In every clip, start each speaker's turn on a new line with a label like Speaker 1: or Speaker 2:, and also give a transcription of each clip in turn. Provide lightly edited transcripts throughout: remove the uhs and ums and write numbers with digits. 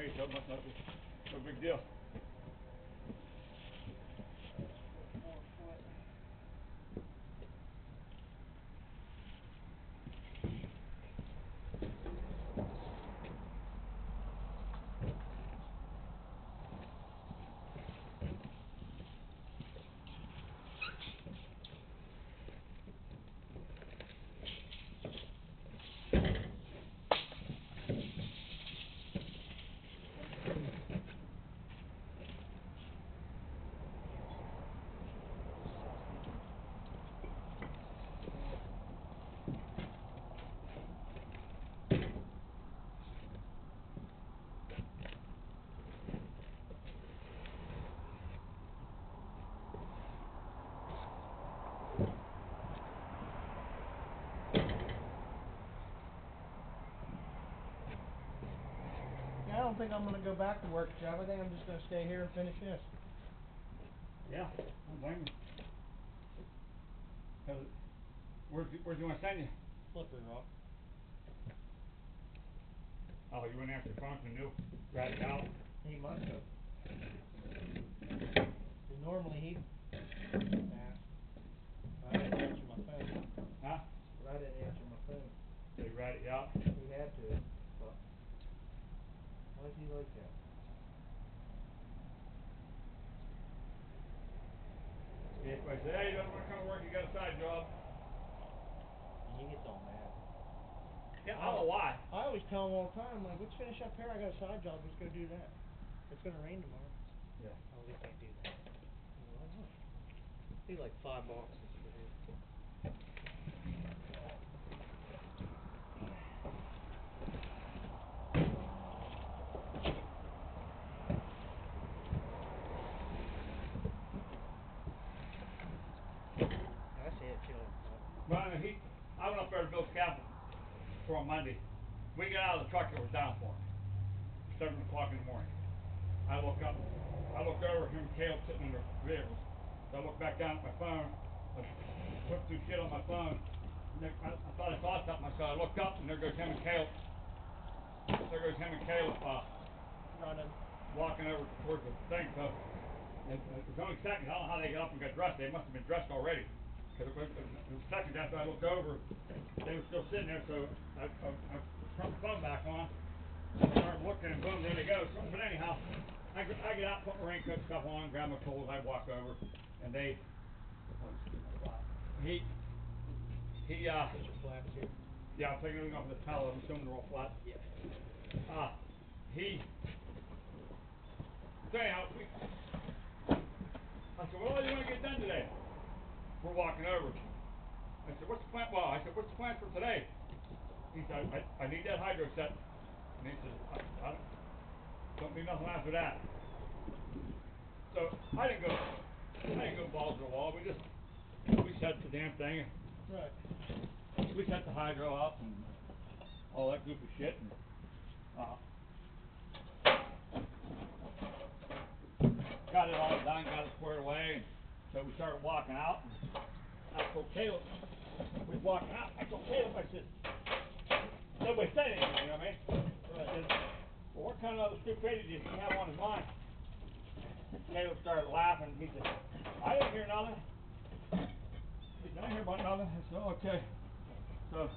Speaker 1: me, so it must not be no big deal.
Speaker 2: I don't think I'm going to go back to work, Jeff. I think I'm just going to stay here and finish this.
Speaker 1: Yeah, I don't blame you. Where's you want to send you?
Speaker 2: Slippery Rock.
Speaker 1: Oh, you wouldn't answer the phone and knew rat it out?
Speaker 2: He must have. Normally he asked. I didn't answer my phone.
Speaker 1: Huh?
Speaker 2: But I didn't answer my phone.
Speaker 1: Did he rat it out?
Speaker 2: He had to. But why is he like that?
Speaker 1: If I say, hey, you don't want to come to work, you got a side job.
Speaker 2: And he gets all mad.
Speaker 1: Yeah, I don't know why.
Speaker 2: I always tell him all the time, like, let's finish up here. I got a side job. Let's go do that. It's going to rain tomorrow.
Speaker 1: Yeah.
Speaker 2: Oh, we can't do that. Why not? Be like 5 boxes for his. I see it too.
Speaker 1: Well, I went up there to build scaffold for on Monday. We got out of the truck, it was down for me. 7 o'clock in the morning. I looked up, I looked over, him and Caleb sitting in their vehicles. So I looked back down at my phone, I flipped through shit on my phone. And I thought I saw something, so I looked up and there goes him and Caleb.
Speaker 2: Running.
Speaker 1: Walking over towards the thing, so it was only seconds. I don't know how they got up and got dressed. They must have been dressed already. Because it was seconds after I looked over, they were still sitting there, so I turned the phone back on. Started looking and boom, there they go. So, but anyhow, I get out, put my raincoat stuff on, grab my tools, I walk over, and he,
Speaker 2: Put your flaps here.
Speaker 1: yeah, I'm taking everything off the pallet, I'm assuming they're all flat.
Speaker 2: Yeah.
Speaker 1: So anyhow, I said, well, what do you want to get done today? We're walking over. I said, what's the plan? Well, I said, what's the plan for today? He said, I need that hydro set. And he said, I don't need nothing after that. So I didn't go balls to the wall. We set the damn thing.
Speaker 2: Right.
Speaker 1: We set the hydro up and all that goofy shit. And, got it all done, got it squared away. And so we started walking out. And I told Caleb, we was walking out. I told Caleb, I said, nobody said anything, you know what I mean? I said, well, what kind of other stupidity did he have on his mind? Caleb started laughing. He said, I didn't hear nothing. He said, I didn't hear about nothing. I said, okay. So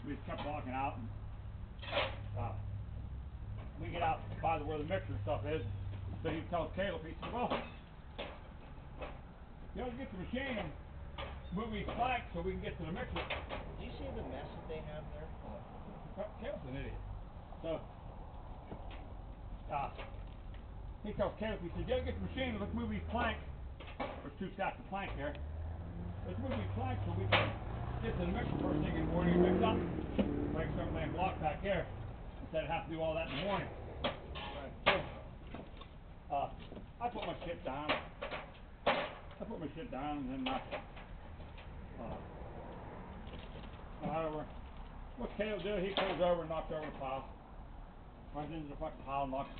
Speaker 1: we just kept walking out. And, we get out by where the mixer stuff is. So he tells Caleb, he said, well, you ought to get the machine and move these planks so we can get to the mixer.
Speaker 2: Do you see the mess that they have there?
Speaker 1: Caleb's an idiot. So he tells Caleb, he said, you ought to get the machine and let's move these planks. There's 2 stacks of planks here. Let's move these planks so we can get to the mixer first thing in the morning and mix up. Like some damn block back here. Instead of having to do all that in the morning.
Speaker 2: Right.
Speaker 1: So, I put my shit down. And then what's Caleb do? He comes over and knocks over the pile. Runs into the fucking pile and knocks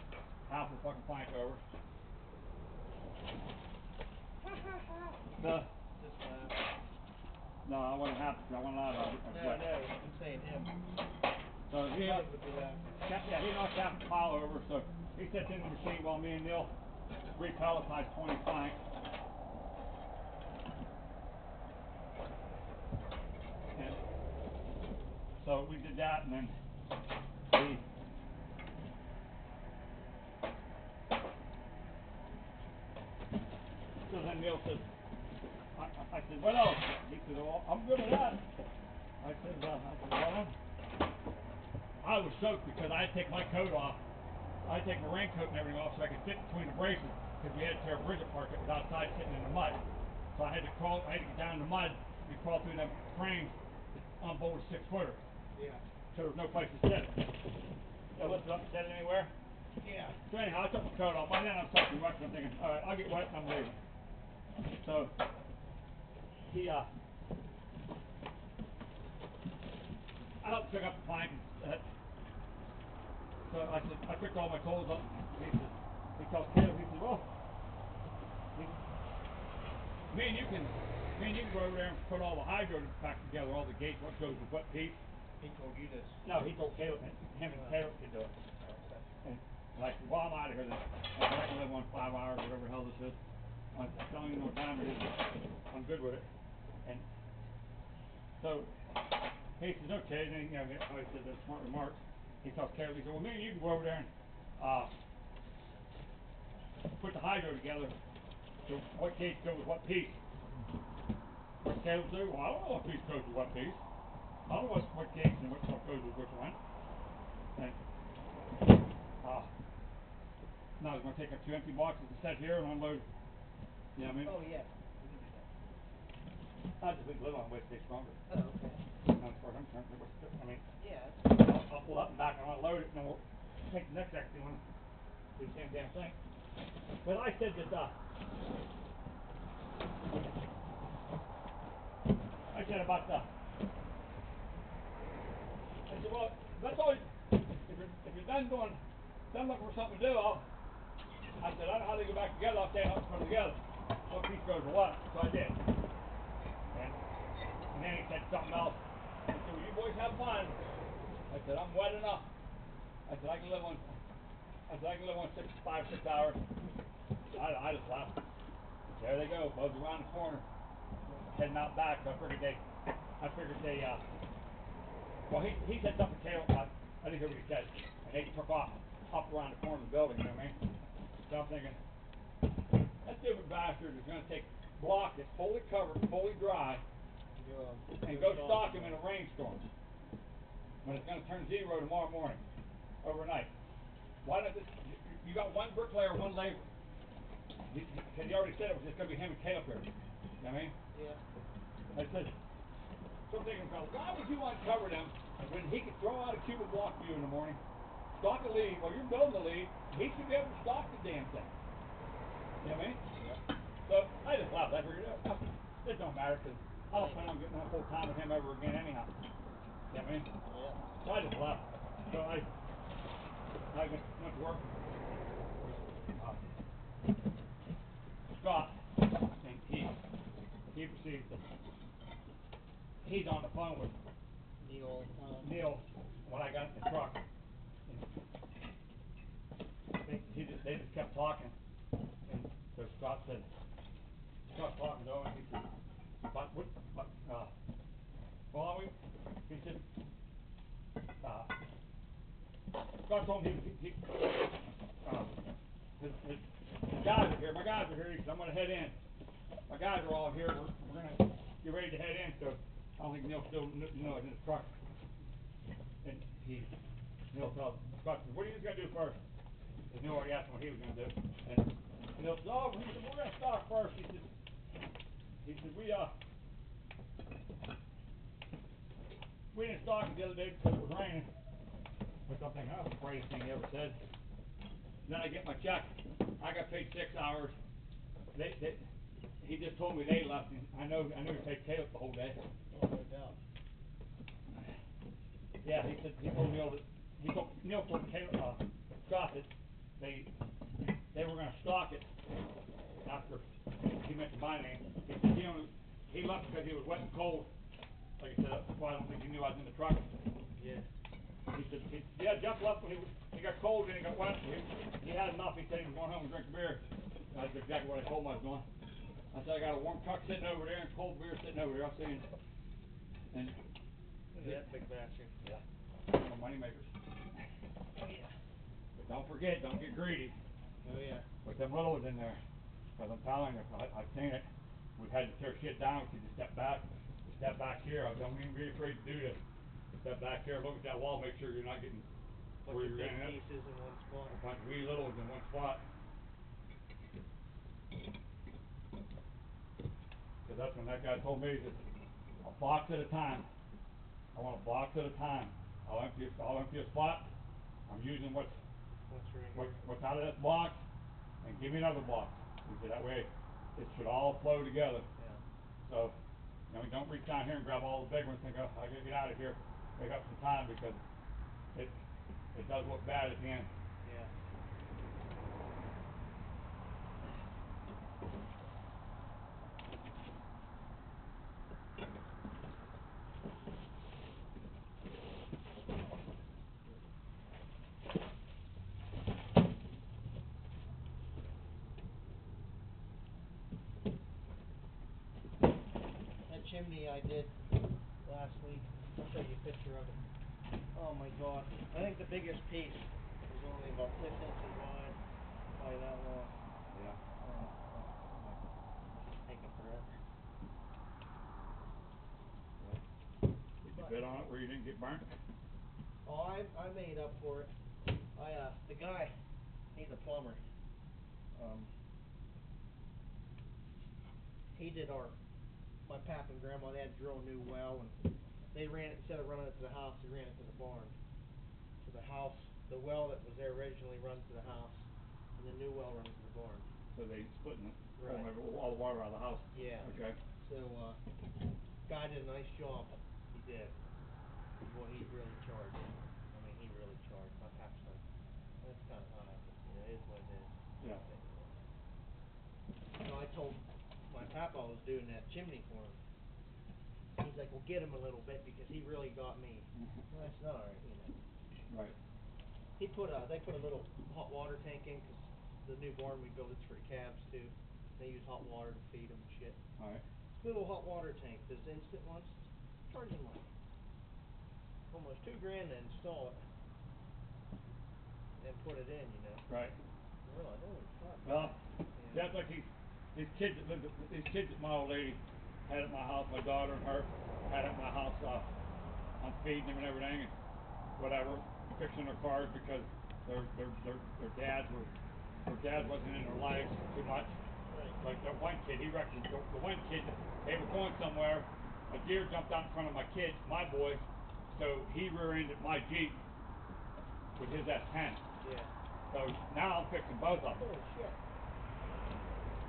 Speaker 1: half the fucking plank over.
Speaker 2: Just
Speaker 1: no, I wasn't happy because I wasn't allowed to.
Speaker 2: No, I'm saying him.
Speaker 1: So he knocked half the pile over, so he sits in the machine while me and Neil repalletize 20 planks. And so we did that, and then so then Neil says, I said, what else? He said, well, I'm good with that. I said, well, I was soaked because I had to take my coat off. I had to take my raincoat and everything off so I could fit between the braces because we had to tear a bridge apart that was outside sitting in the mud. So I had to get down in the mud and crawl through them frames on board a 6-footer.
Speaker 2: Yeah.
Speaker 1: So there was no place to sit it. I lifted up and set it anywhere.
Speaker 2: Yeah.
Speaker 1: So anyhow, I took my coat off. By then I'm soaking wet, so I'm thinking, all right, I'll get wet and I'm leaving. So he I helped pick up the plank. So I said, I picked all my tools up. He tells Caleb, he said, well, me and you can go over there and put all the hydro back together, all the gates, what goes with what piece.
Speaker 2: He told you this.
Speaker 1: No, he told Caleb, him and Caleb could do it.
Speaker 2: Okay.
Speaker 1: And I said, well, I'm out of here then. I can live on 5 hours, whatever the hell this is. I don't even know what time it is. I'm good with it. And so he says, okay. Then I said the smart remarks. He tells Caleb, he said, well, me and you can go over there and put the hydro together. So what gauge goes with what piece? What Caleb said, well, I don't know what piece goes with what piece. I don't know what gauge and what stuff goes with which one. And now I was going to take up 2 empty boxes to set here and unload. You know what I mean?
Speaker 2: Oh, yeah. We can do that.
Speaker 1: I just think live on the way to stay stronger.
Speaker 2: Oh, okay.
Speaker 1: As far as I'm concerned, I mean,
Speaker 2: Yeah.
Speaker 1: I'll pull up and back and unload it, and then we'll take the next section and do the same damn thing. But I said that, I said about I said, well, that's always, if you're done looking for something to do, I said, I know how they go back together, I'll tell you how to put them together. What piece goes with what, so I did. And then he said something else. He said, well, you boys have fun. I said, I'm wet enough. I said, I can live on 5 or 6 hours. I just laughed. There they go, both around the corner, heading out back. So I figured they well, he said something to Caleb, but I didn't hear what he said. And they took off up around the corner of the building, you know what I mean? So I'm thinking, that stupid bastard is going to block it, fully covered, fully dry, and go stock him in a rainstorm. When it's going to turn 0 tomorrow morning, overnight. Why not you got one bricklayer, one labor. Because he already said it was just going to be him and Caleb here. You know what I mean?
Speaker 2: Yeah.
Speaker 1: I said, so I'm thinking, why would you uncover them when he could throw out a cubic block for you in the morning, stock a lead, while you're building the lead, he should be able to stock the damn thing. You know what I mean?
Speaker 2: Yeah.
Speaker 1: So I just laughed. I figured, it don't matter, because I don't plan on getting that full time with him ever again anyhow. You know what I mean?
Speaker 2: Yeah.
Speaker 1: So I just left. So I went to work. Scott, and he received he's on the phone with Neil when I got in the truck. And they just kept talking. And so Scott talking to him, and he said, well, he said, Scott told him his guys are here. My guys are here. He said, I'm going to head in. My guys are all here. We're going to get ready to head in. So I don't think Neil still is in his truck. And Neil tells Scott, what are you going to do first? Because Neil already asked him what he was going to do. And Neil said, oh, we're going to start first. He said, we didn't stock it the other day because it was raining. Which I'm thinking, that's the greatest thing he ever said. Then I get my check. I got paid 6 hours. He just told me they left, and I knew he paid Caleb the whole day.
Speaker 2: Oh, no doubt.
Speaker 1: Yeah, he told Neil told Caleb, Scott that they were going to stock it after he mentioned my name. He said he left because he was wet and cold. Like I said, that's why I don't think he knew I was in the truck.
Speaker 2: Yeah.
Speaker 1: Yeah, Jeff left when he got cold and he got wet. He had enough. He said he was going home and drink a beer. That's exactly what I told him I was doing. I said I got a warm truck sitting over there and cold beer sitting over there. I'm saying, and
Speaker 2: look at that big bastard.
Speaker 1: yeah, no money makers.
Speaker 2: Oh yeah.
Speaker 1: But don't forget, don't get greedy.
Speaker 2: Oh yeah.
Speaker 1: With them little ones in there, because I'm telling you, I've seen it. We've had to tear shit down. You just step back. You step back here. Don't even be afraid to do this. Step back here, look at that wall, make sure you're not getting
Speaker 2: Bunch
Speaker 1: where
Speaker 2: of
Speaker 1: you're
Speaker 2: big
Speaker 1: gonna hit.
Speaker 2: pieces in one spot.
Speaker 1: A bunch of wee little ones in one spot. Because that's when that guy told me, he said, a box at a time. I want a box at a time. I'll empty a spot. I'm using what's out of that box, and give me another box. He said that way it should all flow together.
Speaker 2: Yeah.
Speaker 1: So, you know, don't reach down here and grab all the big ones and think, oh, I gotta get out of here. Take up some time because it does look bad at the end.
Speaker 2: Yeah. That chimney I did last week, I'll show you a picture of it. Oh my god. I think the biggest piece was only about 6 inches wide by that long.
Speaker 1: Yeah.
Speaker 2: This is taking forever.
Speaker 1: Did you bid on it where you didn't get burnt?
Speaker 2: Oh, I made up for it. The guy, he's a plumber. He did my pap and grandma, they had to drill a new well, and they ran it, instead of running it to the house, they ran it to the barn. So the house, the well that was there originally runs to the house, and the new well runs to the barn.
Speaker 1: So they splitting it,
Speaker 2: Right.
Speaker 1: all the water out of the house.
Speaker 2: Yeah.
Speaker 1: Okay.
Speaker 2: So, guy did a nice job. He did. Well, he really charged. I mean, he really charged. My pap's like, that's kind of high, but you know, it is what it is.
Speaker 1: Yeah.
Speaker 2: So I told my papa I was doing that chimney for him. He's like, well, get him a little bit because he really got me. And I said, all right, you know.
Speaker 1: Right.
Speaker 2: They put a little hot water tank in because the new barn we built, it's for the calves too. They use hot water to feed them and shit.
Speaker 1: All right.
Speaker 2: Little hot water tank, those instant ones, charging like almost $2,000 to install it and put it in, you know.
Speaker 1: Right.
Speaker 2: We're like, holy fuck.
Speaker 1: Well,
Speaker 2: Yeah.
Speaker 1: that's like these kids that my old lady had at my house, my daughter and her had at my house. I'm feeding them and everything and whatever, fixing their cars because their dads wasn't in their lives too much.
Speaker 2: Right.
Speaker 1: Like that one kid, he wrecked the one kid. They were going somewhere. A deer jumped out in front of my kids, my boys, so he rear-ended my Jeep with his S10.
Speaker 2: Yeah.
Speaker 1: So now I'm fixing both of them.
Speaker 2: Holy shit.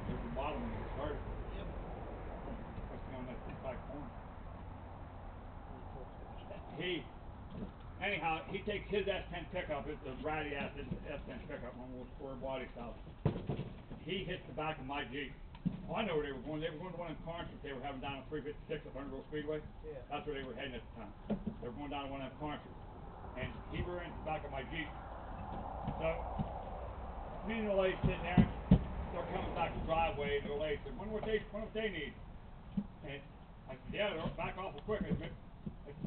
Speaker 1: There's a bottom when you start.
Speaker 2: Yep.
Speaker 1: Especially on that side corner. Anyhow, he takes his S10 pickup, it's a ratty ass S10 pickup, one with square body style. He hits the back of my Jeep. Oh, I know where they were going. They were going to one of them concerts they were having down on 356 at Undergrove Speedway.
Speaker 2: Yeah.
Speaker 1: That's where they were heading at the time. They were going down to one of them concerts. And he rear-ended the back of my Jeep. So, me and the lady sitting there, they're coming back the driveway, and the lady said, wonder what they need. And I said, yeah, they're back awful quick. I said,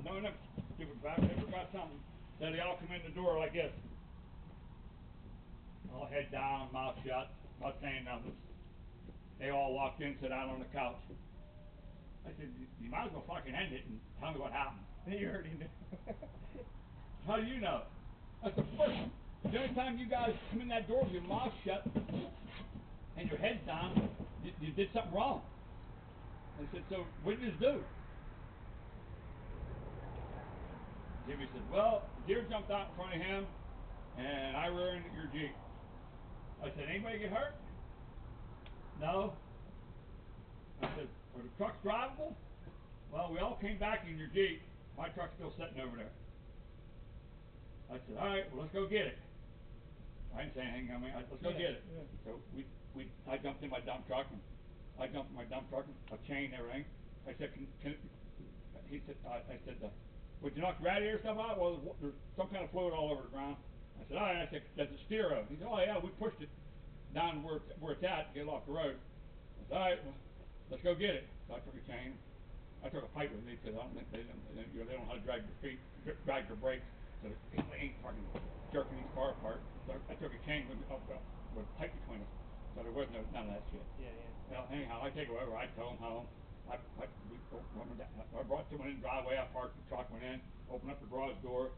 Speaker 1: no, stupid back, they forgot something. So they all come in the door like this. All head down, mouth shut, not saying nothing. They all walked in, sat down on the couch. I said, you might as well fucking end it and tell me what happened.
Speaker 2: You already knew.
Speaker 1: How do you know? That's the only time you guys come in that door with your mouth shut and your head down, you did something wrong. I said, so what did you do? Jimmy said, well, the deer jumped out in front of him, and I rear-ended your Jeep. I said, anybody get hurt? No. I said, are the trucks drivable? Well, we all came back in your Jeep. My truck's still sitting over there. I said, all right, well, let's go get it. I didn't say anything. I mean, let's go get it.
Speaker 2: Yeah.
Speaker 1: So I jumped in my dump truck, and I jumped in my dump truck, and I chained everything. I said, he said, would you knock the radiator stuff out? Well, there's some kind of fluid all over the ground. I said, all right. I said, that's a stereo. He said, oh yeah, we pushed it down where it's at to get it off the road. I said, all right, well, let's go get it. So I took a chain. I took a pipe with me because I don't think they don't know how to drag their feet, drag their brakes, so they ain't fucking jerking these car apart. So I took a chain with a pipe between us, so there was none of that shit.
Speaker 2: Yeah, yeah.
Speaker 1: Well, anyhow, I take it over. I tow them home. I brought someone in the driveway. I parked the truck, went in, opened up the garage door,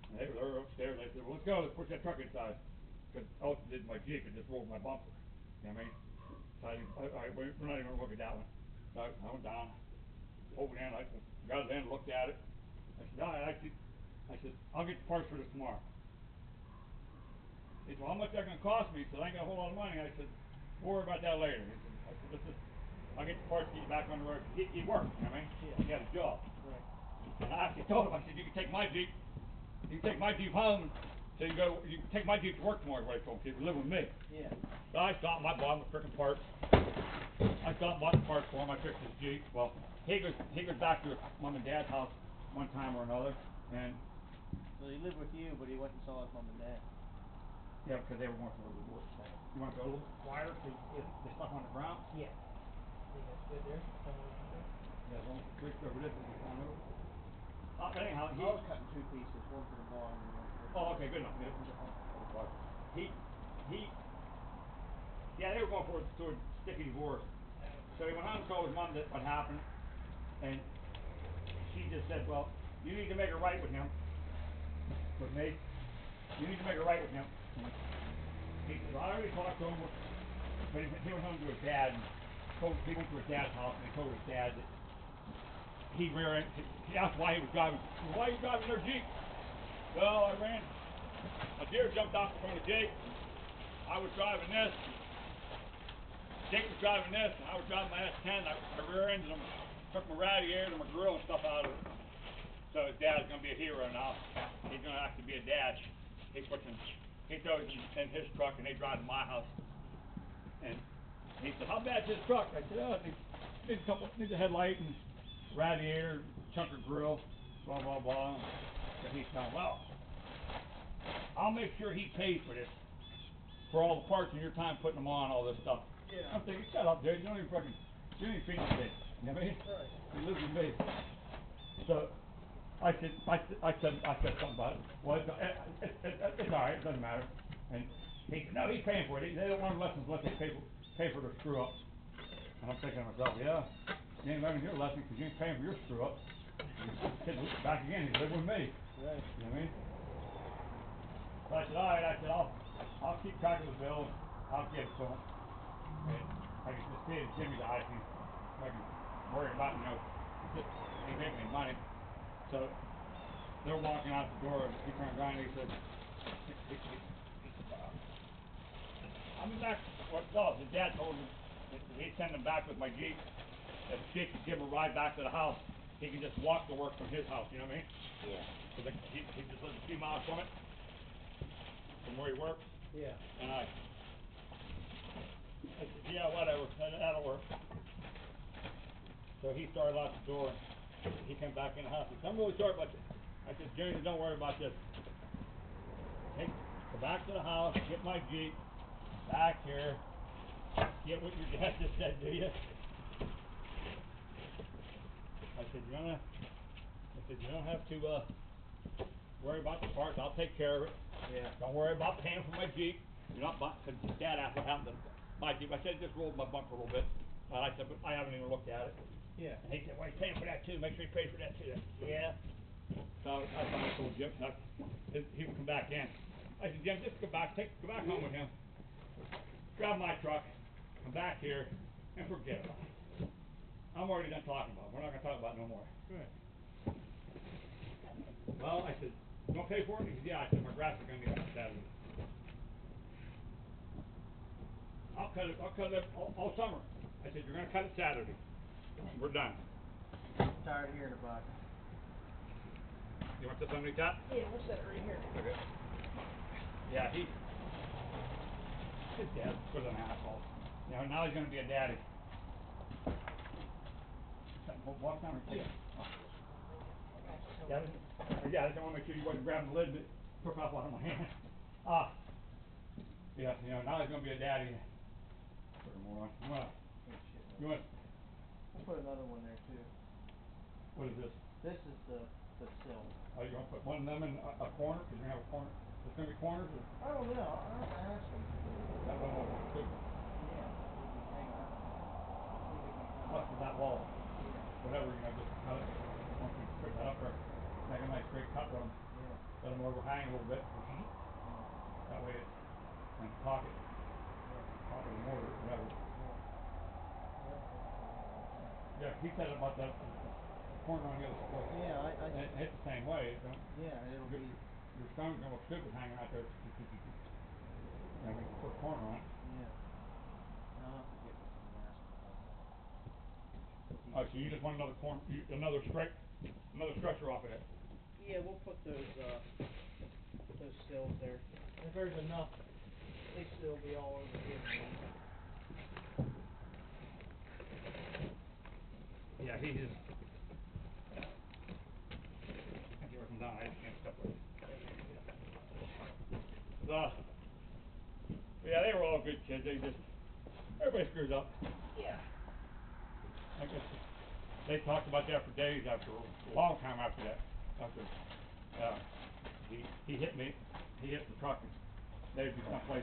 Speaker 1: and they were upstairs. They said, well, let's go. Let's push that truck inside. Because all it did my Jeep, it just rolled my bumper. You know what I mean? So we're not even going to look at that one. So I went down, opened in, I got it in, looked at it. I said, all right, I said, I'll get the parts for this tomorrow. He said, well, how much is that going to cost me? He said, I ain't got a whole lot of money. I said, we'll worry about that later. I said, let's just, I'll get the parts, get you back on the road. He worked, you know what I mean?
Speaker 2: Yeah.
Speaker 1: He had a job.
Speaker 2: Right.
Speaker 1: And I actually told him, I said, you can take my Jeep home, so you can take my Jeep to work tomorrow, is what I told him, so you can live with me.
Speaker 2: Yeah.
Speaker 1: So I stopped and I bought him a frickin' parts. I stopped and bought the parts for him. I fixed his Jeep. Well, he goes back to his mom and dad's house one time or another, and
Speaker 2: So he lived with you, but he went and saw his mom and dad.
Speaker 1: yeah, because they were going for a reward. You want to go a little bit quieter so you get the stuff on the ground?
Speaker 2: Yeah. Think that's good there?
Speaker 1: Yeah, well, switch over this and just on over. Anyhow,
Speaker 2: I was cutting two pieces, one for the barn and one for the...
Speaker 1: oh, okay, good enough. Yeah, they were going for a sticky divorce. So he went home and told his mom that what happened, and she just said, well, you need to make it right with him. With me. You need to make it right with him. He said, well, I already talked to him, but he went home to his dad, and he went to his dad's house, and he told his dad that he asked why he was driving. Why are you driving their Jeep? Well, a deer jumped off in front of Jake. I was driving this. Jake was driving this, and I was driving my S10. I rear-ended him, took my radiator and my grill and stuff out of it. So his dad's gonna be a hero now. He's gonna have to be a dad. He throws in his truck, and they drive to my house. And he said, "How bad's his truck?" I said, "Oh, it needs a headlight and radiator, chunk of grill, blah blah blah." And he's saying, "Well, I'll make sure he pays for this, for all the parts and your time putting them on, all this stuff."
Speaker 2: Yeah.
Speaker 1: I'm thinking, shut up, dude. You don't even feed the kid. You know what I mean?
Speaker 2: Right.
Speaker 1: He lives with me. So I said something about it. Well, it's all right. It doesn't matter. And he said, no, he's paying for it. They don't learn lessons unless they pay for their screw up. And I'm thinking to myself, yeah, you ain't learning your lesson because you ain't paying for your screw up. Kid back again. He's living with me.
Speaker 2: Right.
Speaker 1: You know what I mean? So I said, all right. I said, I'll keep track of the bill. I'll give it to him. And I can just see it in Jimmy's eyes. He's fucking worried about, just ain't making any money. So they're walking out the door, and he turned around and he said, I'll be back. Well, his dad told him that he'd send him back with my Jeep. If Jake could give him a ride back to the house, he can just walk to work from his house, you know what I mean?
Speaker 2: Yeah.
Speaker 1: Because he just lives a few miles from it, from where he works.
Speaker 2: Yeah.
Speaker 1: And I said, yeah, whatever, that'll work. So he started out the door, and he came back in the house. He said, I'm really sorry about this. I said, Junior, don't worry about this. Go back to the house, get my Jeep, back here, get what your dad just said to you. I said, you don't have to worry about the parts. I'll take care of it.
Speaker 2: Yeah.
Speaker 1: Don't worry about paying for my Jeep. You're not buying, because Dad asked what happened to my Jeep. I said, it just rolled my bumper a little bit. And I said, but I haven't even looked at it.
Speaker 2: Yeah.
Speaker 1: And he said, well, he's paying for that too. Make sure he pays for that too. I said, yeah. So I finally told Jim, he would come back in. I said, Jim, just go back home with him. Grab my truck, come back here, and forget about it. I'm already done talking about it. We're not going to talk about it no more.
Speaker 2: Right.
Speaker 1: Well, I said, you want to pay for it? He said, yeah. I said, my grass is going to be cut Saturday. I'll cut it all summer. I said, you're going to cut it Saturday. We're done.
Speaker 2: I'm tired of hearing about it.
Speaker 1: You want this underneath that?
Speaker 2: Yeah, we'll set it right here.
Speaker 1: Okay. Yeah, his dad was an asshole. You know, now he's going to be a daddy. Walk down and take it. Yeah, I just want to make sure you wasn't grabbing the lid that took off out of my hand. Yeah, you know, now he's gonna be a daddy. Put more on. You want?
Speaker 2: We'll put another one there too.
Speaker 1: What is this?
Speaker 2: This is the sill.
Speaker 1: Are you gonna put one of them in a corner? Cause you're gonna have a corner. There's gonna be corners. Or?
Speaker 2: I don't know. I'll have to ask them.
Speaker 1: That one over too.
Speaker 2: Yeah. Hang on.
Speaker 1: Plus with that wall.
Speaker 2: Yeah.
Speaker 1: Whatever, you know, just cut it. Once you put that up there, make a nice straight cut with them.
Speaker 2: Yeah.
Speaker 1: Let them overhang a little bit. That way it's in the pocket. Pocket of the mortar, whatever. Yeah, he said about that corner on the other side.
Speaker 2: Yeah,
Speaker 1: And it's the same way.
Speaker 2: Yeah, it'll be.
Speaker 1: Your stone's gonna look stupid hanging out there. You know, we can put a corner on it.
Speaker 2: Yeah. I'll have to get with them and ask them.
Speaker 1: Oh, so you just want another corner, another structure off of it.
Speaker 2: Yeah, we'll put those sills there. If there's enough, at least it'll be all over here.
Speaker 1: Yeah, he just. I can put them down. I just can't step with it. Yeah, they were all good kids. Everybody screws up.
Speaker 2: Yeah.
Speaker 1: I guess they talked about that for days after, a long time after that. After, he hit me, he hit the truck, and they'd be someplace.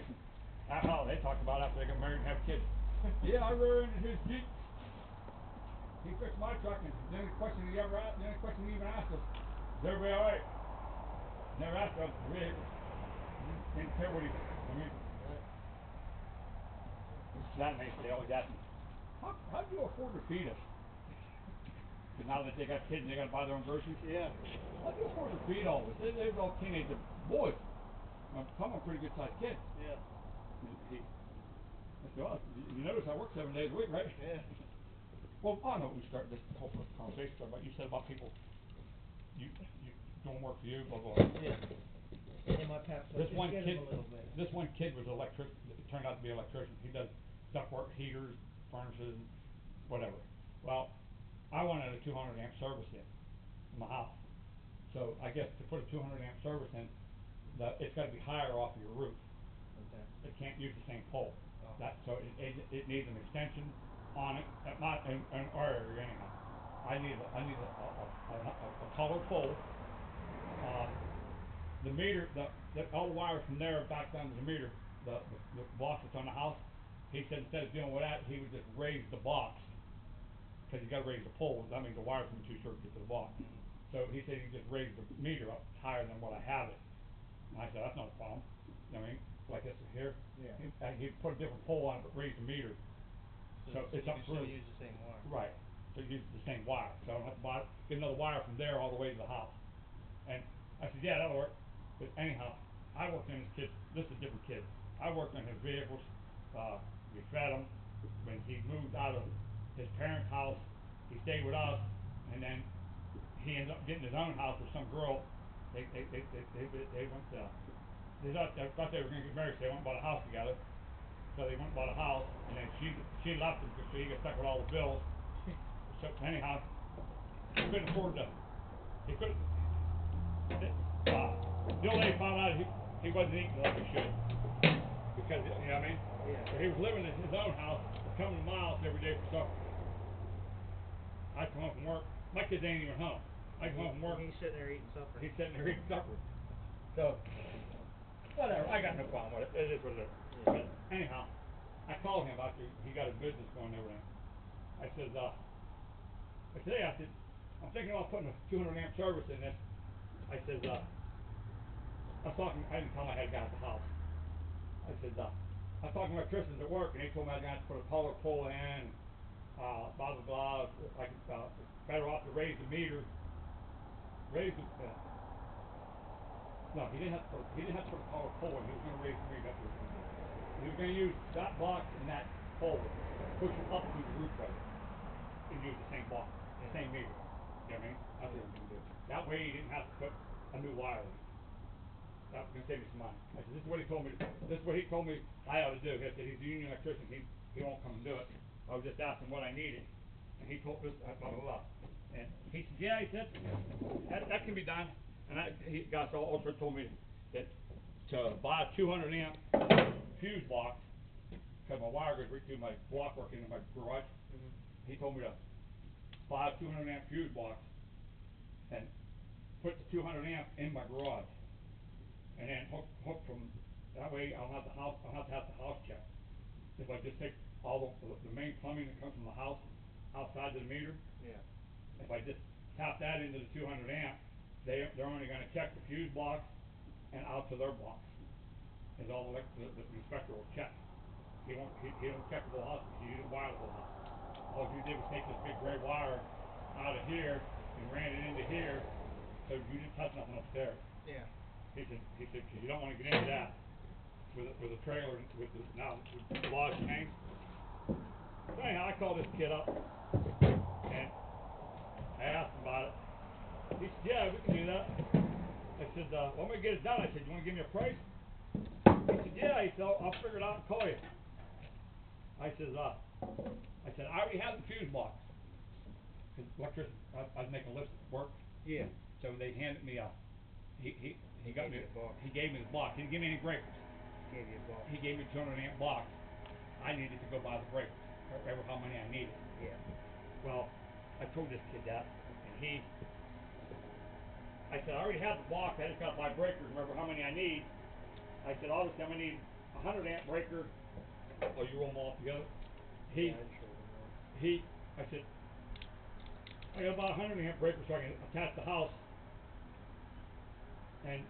Speaker 1: And they talked about after they got married and have kids. Yeah, I rode into his Jeep. He fixed my truck, and the only question he even asked us, is everybody all right? Never asked us, really. Didn't care what he, I mean. That makes they always ask me, how do you afford to feed us? Because now that they got kids and they got to buy their own groceries.
Speaker 2: Yeah.
Speaker 1: How do you afford to feed all this? They were all teenager boys. Some are pretty good sized kids.
Speaker 2: Yeah.
Speaker 1: I said, well, you notice I work 7 days a week, right?
Speaker 2: Yeah.
Speaker 1: Well, I know we started this whole conversation about you said about people you don't work for you, blah blah.
Speaker 2: Yeah. And my pap said,
Speaker 1: This one
Speaker 2: get
Speaker 1: kid
Speaker 2: him a little bit.
Speaker 1: This one kid was it turned out to be an electrician. He does ductwork, heaters, furnaces, whatever. Well, I wanted a 200 amp service in my house. So I guess to put a 200 amp service in, it's got to be higher off of your roof.
Speaker 2: Okay.
Speaker 1: It can't use the same pole.
Speaker 2: Oh.
Speaker 1: So it needs an extension on it, not in our area anyhow. I need a taller pole. The meter, all the wires from there back down to the meter, the box that's on the house. He said instead of dealing with that, he would just raise the box, because you got to raise the pole. That means the wires can be too short to get to the box. So he said he just raise the meter up higher than what I have it. And I said that's not a problem. You know what I mean? Like this here.
Speaker 2: Yeah.
Speaker 1: He put a different pole on it, but raise the meter. So it's up through.
Speaker 2: You can still use the same wire.
Speaker 1: Right. So you use the same wire. So I don't have to get another wire from there all the way to the house. And I said, yeah, that'll work. But anyhow, I worked in this is a different kid. I worked on his vehicles. We fed him. When he moved out of his parents' house, he stayed with us, and then he ended up getting his own house with some girl. They went they thought they were gonna get married, so they went and bought a house together. So they went and bought a house, and then she left him because he got stuck with all the bills. So anyhow, he couldn't afford to. He couldn't. The old lady found out he wasn't eating like he should, because you know what I mean.
Speaker 2: Yeah.
Speaker 1: So he was living in his own house, coming to my house every day for supper. I come home from work. My kids ain't even home. I come home from work.
Speaker 2: He's sitting there eating supper.
Speaker 1: He's sitting there eating supper. So whatever. I got no problem with it. It is what it is. Yeah. But anyhow, I called him about he got his business going and everything. I said, hey, I'm thinking about putting a 200 amp service in this. I said, I didn't tell him I had a guy at the house. I said, I was talking to Christians at work, and he told me I was going to have to put a taller pole in, blah, blah, blah. I could, better off to raise the meter. No, he didn't have to put a taller pole in. He was going to raise the meter. That's what he was going to do. He was going to use that box and that pole, push it up through the roof right and use the same box, same meter. You know what I mean? That's what he was going to do. That way he didn't have to put a new wire in. That was going to save me some money. I said, this is what he told me. This is what he told me I ought to do. He said he's a union electrician. He won't come and do it. I was just asking what I needed, And he told this, blah, blah, blah. And he said, yeah, he said, that can be done. And he guys also told me that to buy a 200 amp fuse box, because my wire goes right through my block work into my garage.
Speaker 2: Mhm.
Speaker 1: He told me to buy a 200 amp fuse box and put the 200 amp in my garage, and then hook from, that way I'll have the house, I'll have to have the house checked. If I just take all the main plumbing that comes from the house outside of the meter,
Speaker 2: Yeah.
Speaker 1: if I just tap that into the 200 amp, they're only gonna check the fuse box and out to their box. Is all the inspector will check. He don't check the whole house because you didn't wire the whole house. All you did was take this big gray wire out of here and ran it into here, so you didn't touch nothing upstairs.
Speaker 2: Yeah.
Speaker 1: He said, because you don't wanna get into that with a trailer, with the, now, with the laws changed. So anyhow, I called this kid up, and I asked him about it. He said, yeah, we can do that. I said, when we get it done, I said, you wanna give me a price? He said, yeah. He said, I'll figure it out and call you. I said, I already have the fuse box. Cause electrician, I'd make a list of work.
Speaker 2: Yeah.
Speaker 1: So they handed me he got me,
Speaker 2: gave you a box.
Speaker 1: he gave me the box. He didn't give me any breakers.
Speaker 2: Gave you a box.
Speaker 1: He gave me a 200 amp box. I needed to go buy the breakers, or how many I needed.
Speaker 2: Yeah.
Speaker 1: Well, I told this kid that, and I said, I already have the box, I just gotta buy breakers, remember how many I need. I said, obviously I'm gonna need a 100 amp breaker. Oh, you roll them all together?
Speaker 2: Yeah, I'd show them all.
Speaker 1: I said, I got about a 100 amp breaker so I can attach the house. And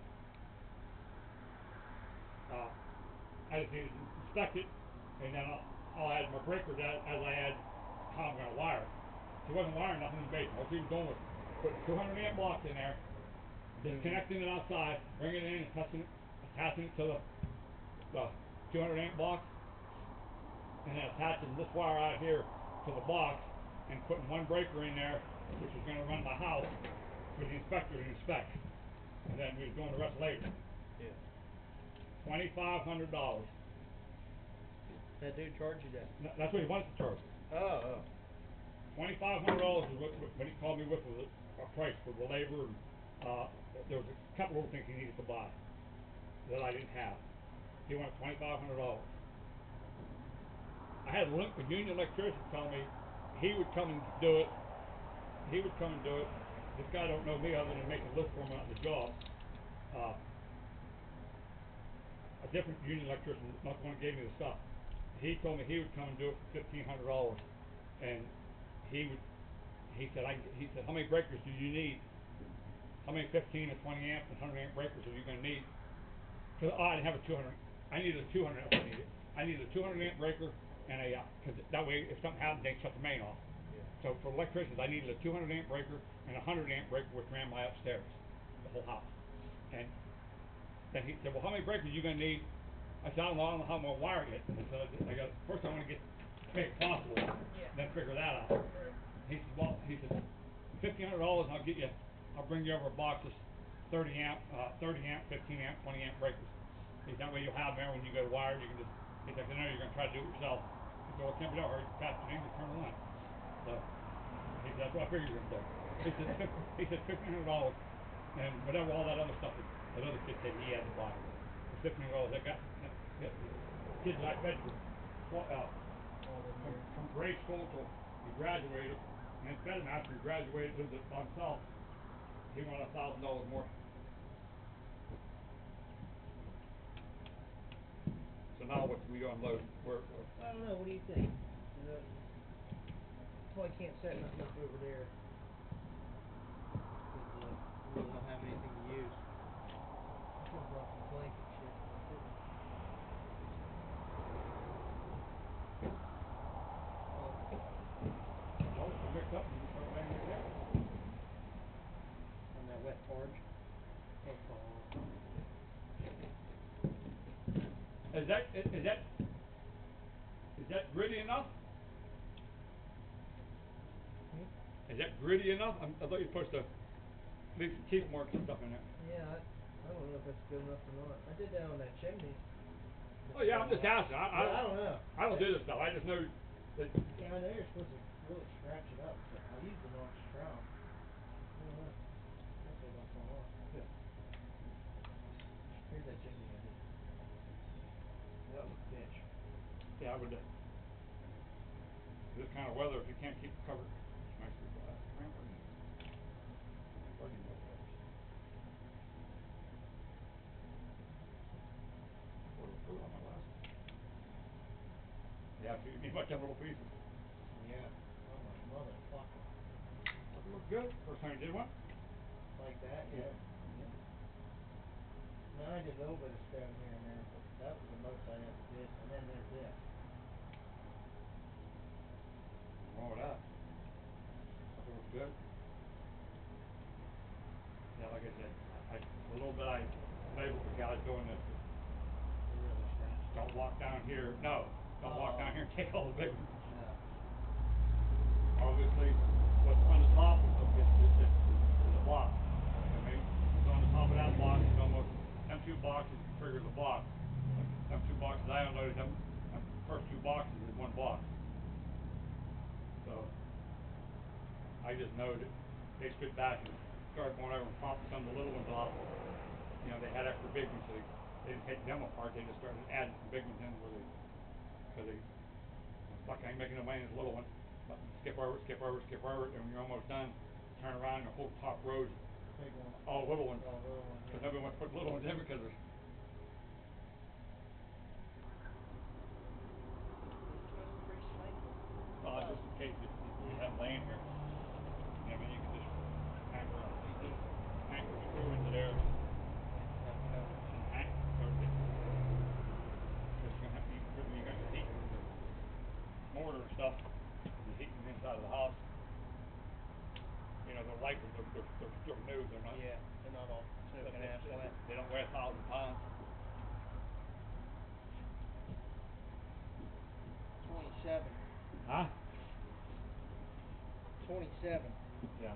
Speaker 1: I just needed to inspect it, and then I'll add my breakers as I add how I'm gonna wire it. He wasn't wiring nothing in the basement. What he was doing was putting 200 amp box in there, disconnecting it outside, bringing it in and attaching it to the 200 amp box, and then attaching this wire out here to the box, and putting one breaker in there, which is gonna run the house for the inspector to inspect. And then we was doing the rest later.
Speaker 2: Yeah.
Speaker 1: $2,500.
Speaker 2: That dude charged you that?
Speaker 1: That's what he wanted to charge.
Speaker 2: Oh.
Speaker 1: $2,500 is what he called me with was a price for the labor, and there was a couple of things he needed to buy that I didn't have. He wanted $2,500. I had a union electrician tell me he would come and do it. He would come and do it. This guy don't know me other than making a list for him out the job. A different union electrician, not the one who gave me the stuff. He told me he would come and do it for $1,500, and he said, how many breakers do you need? How many 15 and 20 amp and 100 amp breakers are you going to need? Because I didn't have a 200. I needed a 200 amp. I needed a 200 amp breaker and because that way if something happened, they shut the main off.
Speaker 2: Yeah.
Speaker 1: So for electricians, I needed a 200 amp breaker and a 100 amp breaker which ran my upstairs, the whole house. And then he said, well, how many breakers are you going to need? I said, I don't know how I'm going to wire it. I said, first I want to make it possible, then figure that out.
Speaker 2: Right.
Speaker 1: He said, well, $1,500 and I'll bring you over a box of 30 amp, 15 amp, 20 amp breakers. He said, that way you'll have them there when you go to wire, you can just, he said, I know you're going to try to do it yourself. He said, well, it can't be done, or you tap it in and turn it on. So, he said, that's what I figured you were going to do. He said $1,500, and whatever all that other stuff that other kid said he had to buy. For $1,500, that kids that I fed from grade school till he graduated, and fed him after he graduated, lived it by himself. He wanted $1,000 more. So now what do we unload?
Speaker 2: I don't know, what do you think? Probably can't set nothing up over there. Cause, we really don't have anything to use. I could've brought some blanket shit, but I didn't.
Speaker 1: Well, if you mix up and you start laying it down.
Speaker 2: On that wet porch. It'll fall off.
Speaker 1: Is that gritty enough? Is that gritty enough? I thought you were supposed to leave some teeth marks and stuff in there.
Speaker 2: Yeah, I don't know if that's good enough or not. I did that on that chimney.
Speaker 1: Oh yeah, I'm just asking.
Speaker 2: I don't know.
Speaker 1: I don't do this stuff. I just know that.
Speaker 2: Yeah, I know you're supposed to really scratch it up. So I use the North Stroud. Yeah. Hopefully it don't fall off.
Speaker 1: Yeah.
Speaker 2: Here's that chicken I did. That was a fish.
Speaker 1: Yeah, I would. This kind of weather, if you can't keep it covered, it's nice to glass. On my last. Yeah, so you need like them little pieces.
Speaker 2: Yeah. Oh my motherfucker.
Speaker 1: That looks good. First time you did one?
Speaker 2: Like that, yeah.
Speaker 1: Yeah.
Speaker 2: No, I did a little bit of stone here and there, but that was the most I ever did. And then there's this.
Speaker 1: What's wrong with that? That looks good. Yeah, like I said, a little bit I labeled the guys doing this.
Speaker 2: They really scratched.
Speaker 1: Don't walk down here. No, don't walk down here and take all the big ones.
Speaker 2: No.
Speaker 1: Obviously, what's on the top is a block. I mean, what's on the top of that block is almost, them two boxes trigger the block. Them two boxes I unloaded, them first two boxes is one block. So, I just know that they stood back and started going over and popping some of the little ones off. You know, they had extra big ones, so they didn't take them apart, they just started adding some big ones in because they, fuck, I ain't making no money in this little one. Skip over, and when you're almost done, turn around and the whole top rows,
Speaker 2: Big one.
Speaker 1: all little ones.
Speaker 2: All little ones,
Speaker 1: Because
Speaker 2: yeah.
Speaker 1: nobody wants to put little ones in because of.
Speaker 2: Pretty swanky.
Speaker 1: Well, just in case you have laying here. I mean, you can just anchor the screw into there. And anchor it. Because you're going to have to eat, you're going to heat the mortar and stuff. You're heating them inside of the house. You know, they're light, but they're still new. They're not.
Speaker 2: Yeah, they're not all soaking ass wet.
Speaker 1: They don't weigh 1,000 pounds.
Speaker 2: 27.
Speaker 1: Huh?
Speaker 2: 27.
Speaker 1: Yeah.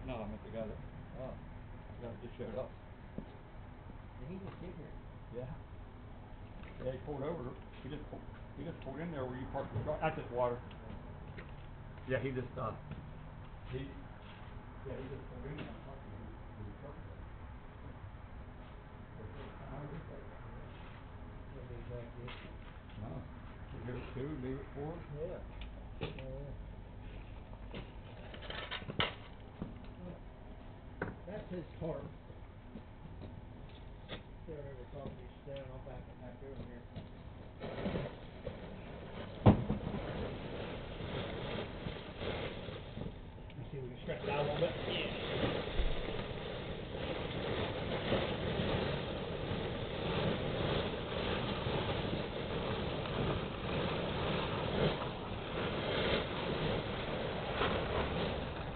Speaker 1: No, I meant the guy that. Oh. The guy that just showed up.
Speaker 2: Did he just get here?
Speaker 1: Yeah. Yeah, he pulled over. He just pulled in there where you parked the truck. That's just water. Yeah, he just pulled in there and talked to the truck.
Speaker 2: Nobody back yet.
Speaker 1: No. Give it 2, leave it 4.
Speaker 2: Yeah. That's his part. Start over top of these stone, I'll back it back over here. You see we can stretch it out a little bit? Yeah.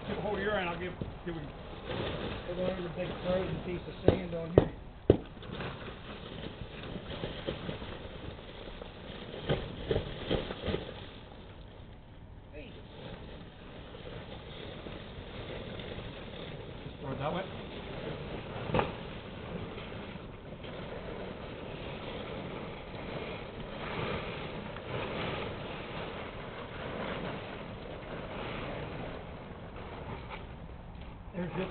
Speaker 1: Keep a hold of your end, I'll see if we can.
Speaker 2: There's a big frozen piece of sand on here. Hey.
Speaker 1: Throw it that way.
Speaker 2: There's this.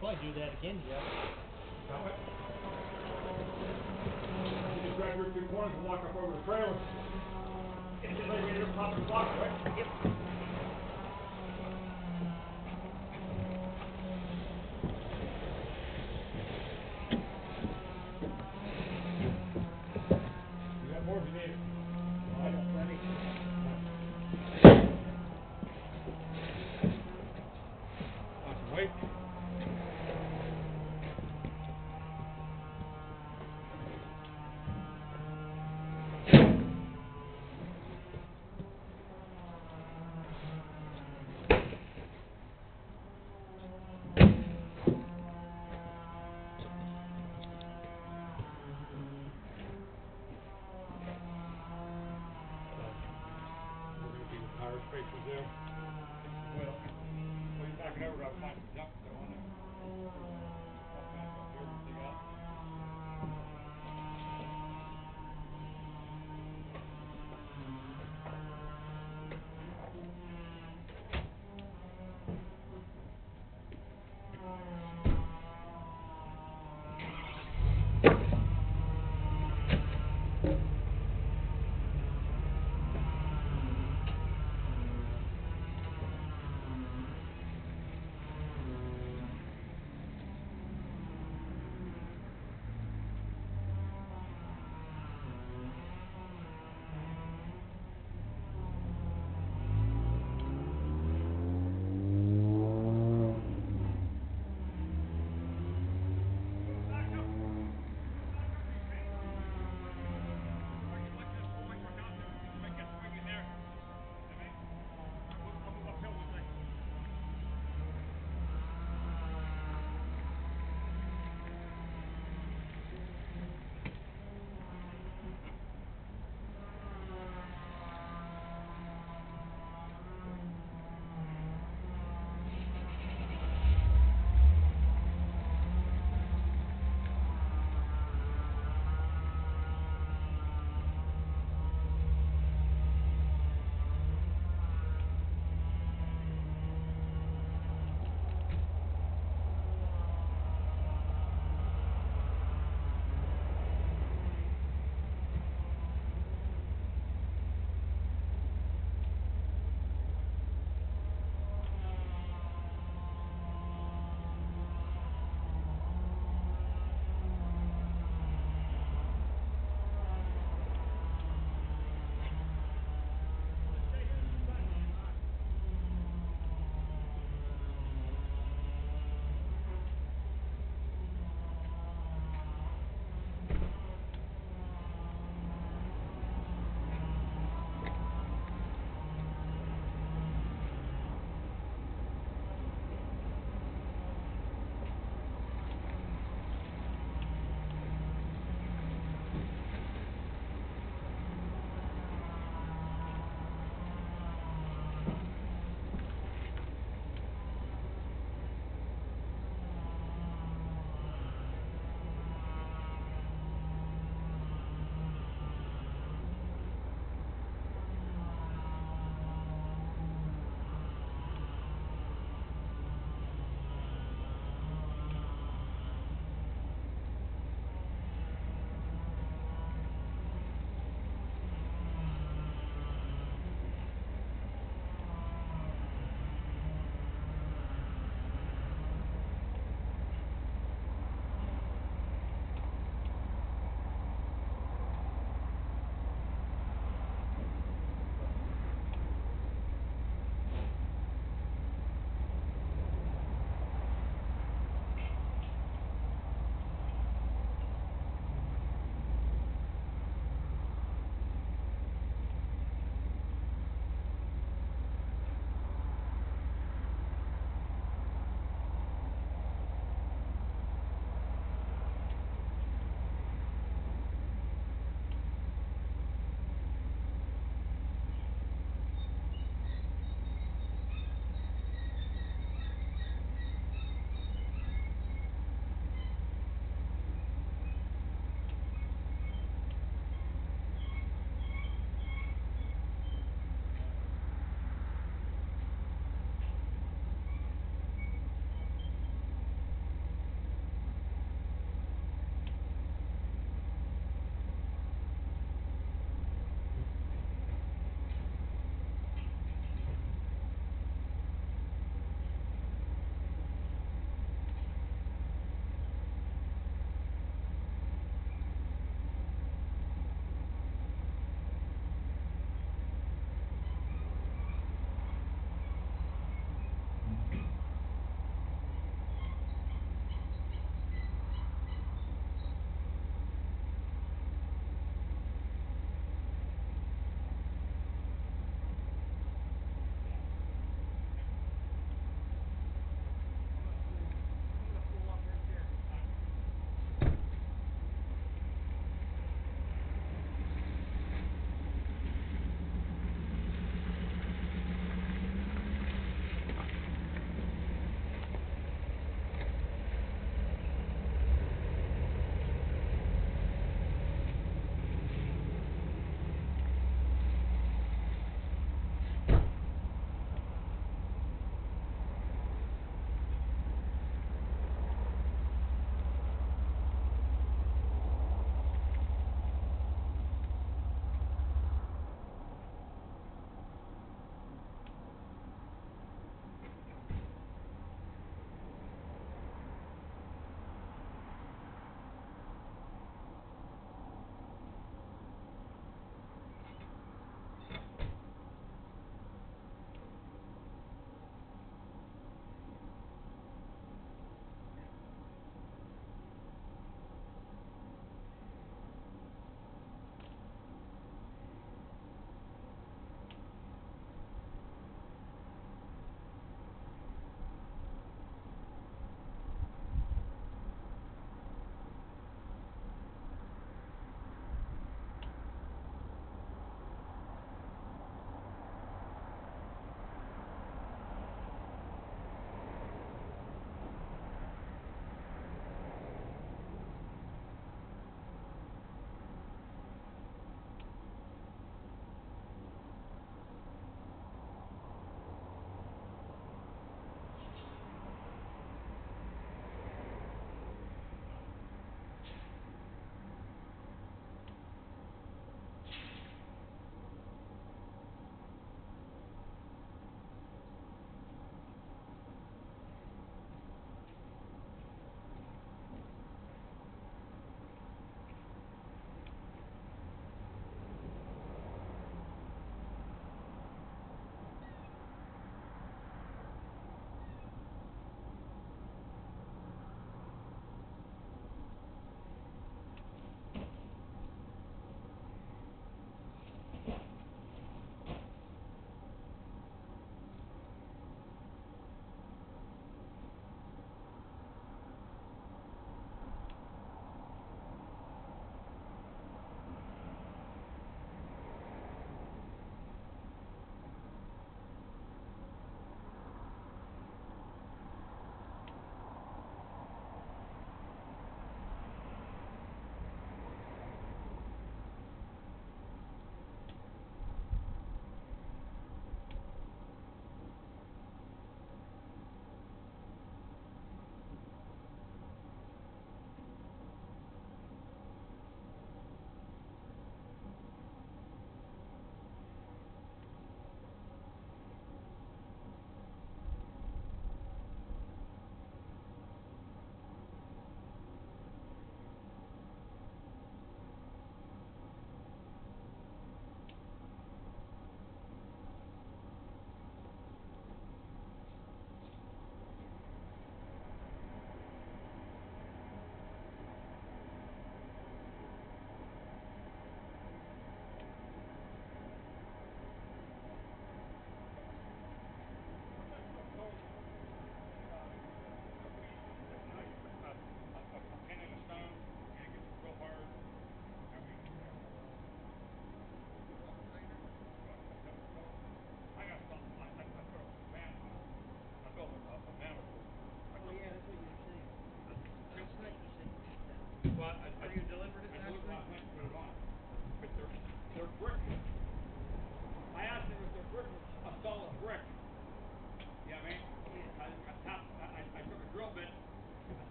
Speaker 2: Probably do that again, Jeff.
Speaker 1: That way. You just grab your 2 corners and walk up over the trailer. And just like you're popping the block, right? Yep. You got more if you need it.
Speaker 2: I got plenty.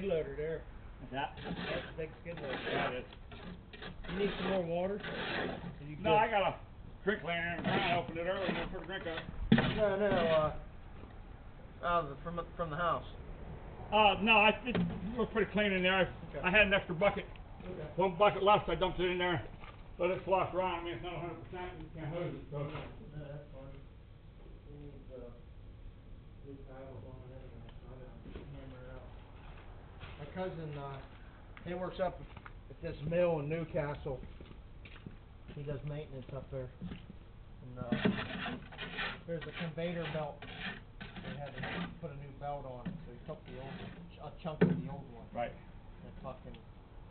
Speaker 2: skid loader there.
Speaker 1: What's that?
Speaker 2: That's a big skid loader.
Speaker 1: Yeah, it is.
Speaker 2: You need some more water?
Speaker 1: No, I got a drink laying there, and I opened it earlier and I put a drink up.
Speaker 2: No, from the house.
Speaker 1: No, it was pretty clean in there. I had an extra bucket.
Speaker 2: Okay.
Speaker 1: One bucket left, so I dumped it in there. Let it slosh around. I mean, it's not 100%. You can't hose it. So.
Speaker 2: No, that's fine. It needs new paddles on it and everything, so I gotta hammer it out. My cousin, he works up at this mill in Newcastle. He does maintenance up there. And there's a conveyor belt. They had to put a new belt on it, so he took the old, a chunk of the old one.
Speaker 1: Right.
Speaker 2: That fucking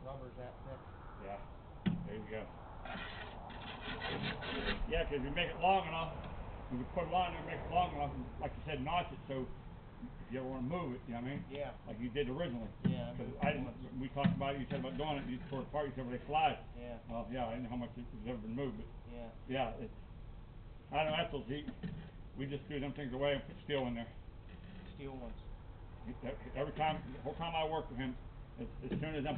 Speaker 2: rubber's that thick.
Speaker 1: Yeah. There you go. Yeah, because if you make it long enough, you can put it on there and make it long enough, and like you said, notch it so if you ever want to move it, you know what I mean?
Speaker 2: Yeah.
Speaker 1: Like you did originally.
Speaker 2: Yeah.
Speaker 1: Because we talked about it, you said about doing it, you tore it apart, you said well, they slide.
Speaker 2: Yeah.
Speaker 1: Well, yeah, I didn't know how much it has ever been moved, but
Speaker 2: Yeah.
Speaker 1: yeah, it's, I don't know, that's we just threw them things away and put steel in there.
Speaker 2: Steel ones.
Speaker 1: Every time, the whole time I worked with him, as soon as them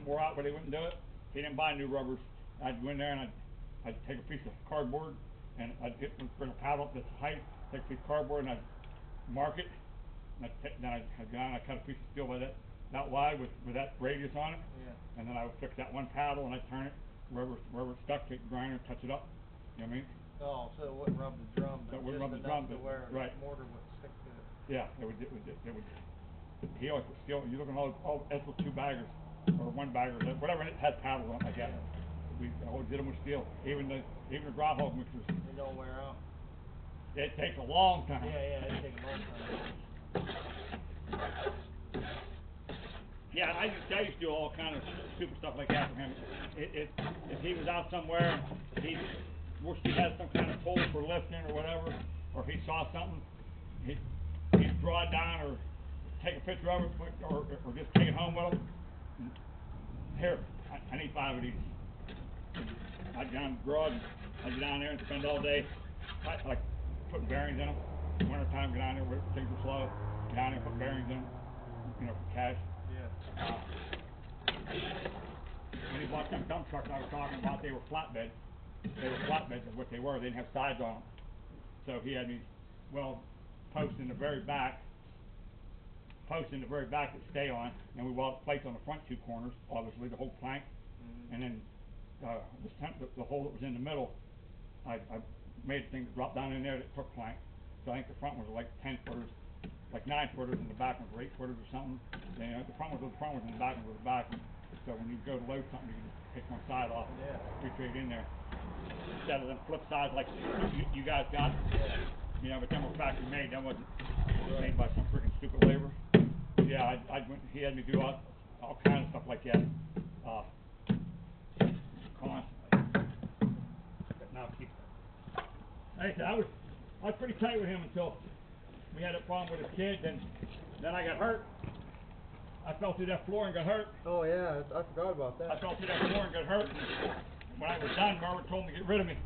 Speaker 1: wore out where they wouldn't do it, he didn't buy new rubbers. I'd go in there and I'd take a piece of cardboard and I'd bring a paddle up this height, take a piece of cardboard and I'd mark it. And then I'd go down and I'd cut a piece of steel by that wide with that radius on it.
Speaker 2: Yeah.
Speaker 1: And then I would fix that one paddle and I'd turn it wherever it's stuck, take the grinder, touch it up. You know what I mean?
Speaker 2: Oh, so it wouldn't rub the drum, but
Speaker 1: So it wouldn't
Speaker 2: just
Speaker 1: rub the
Speaker 2: enough
Speaker 1: drum,
Speaker 2: to
Speaker 1: but-
Speaker 2: where
Speaker 1: right.
Speaker 2: the mortar would stick to it.
Speaker 1: Yeah, it would. He always put steel. You look at all Ed's 2 baggers or 1 bagger, whatever it has paddles on it like that. We always did them with steel. Even the drop hole mixers.
Speaker 2: They don't wear out.
Speaker 1: It takes a long time.
Speaker 2: Yeah, it takes a long time.
Speaker 1: Yeah, I used to do all kind of stupid stuff like that for him. If he was out somewhere, he wished he had some kind of tool for lifting or whatever, or if he saw something, he'd draw it down or take a picture of it, or just take it home with him. Here, I need 5 of these. I'd get on the garage, I'd get down there and spend all day, like putting bearings in them. Wintertime, get down there where things are slow, get down there and put bearings in them, for cash.
Speaker 2: Yeah.
Speaker 1: When he bought them dump trucks I was talking about, they were flatbeds. They were flatbeds of what they were. They didn't have sides on them. So he had me, posts in the very back that stay on, and we welded plates on the front 2 corners, obviously the whole plank, and then the hole that was in the middle, I made the thing that dropped down in there that took plank. So I think the front ones were like 10 footers, like 9 footers, and the back ones were 8 footers or something. And the front ones were the front ones, and the back ones were the back ones. So when you go to load something, you can just take one side off and recreate in there. Instead of them flip sides like you guys got. But them were factory made. That wasn't made by some freaking stupid labor. Yeah, he had me do all kinds of stuff like that. Constantly. But now keep it. Like I said, I was pretty tight with him until we had a problem with his kid, then I got hurt. I fell through that floor and got hurt.
Speaker 2: Oh yeah, I forgot about that.
Speaker 1: I fell through that floor and got hurt. When I was done, Marvin told me to get rid of me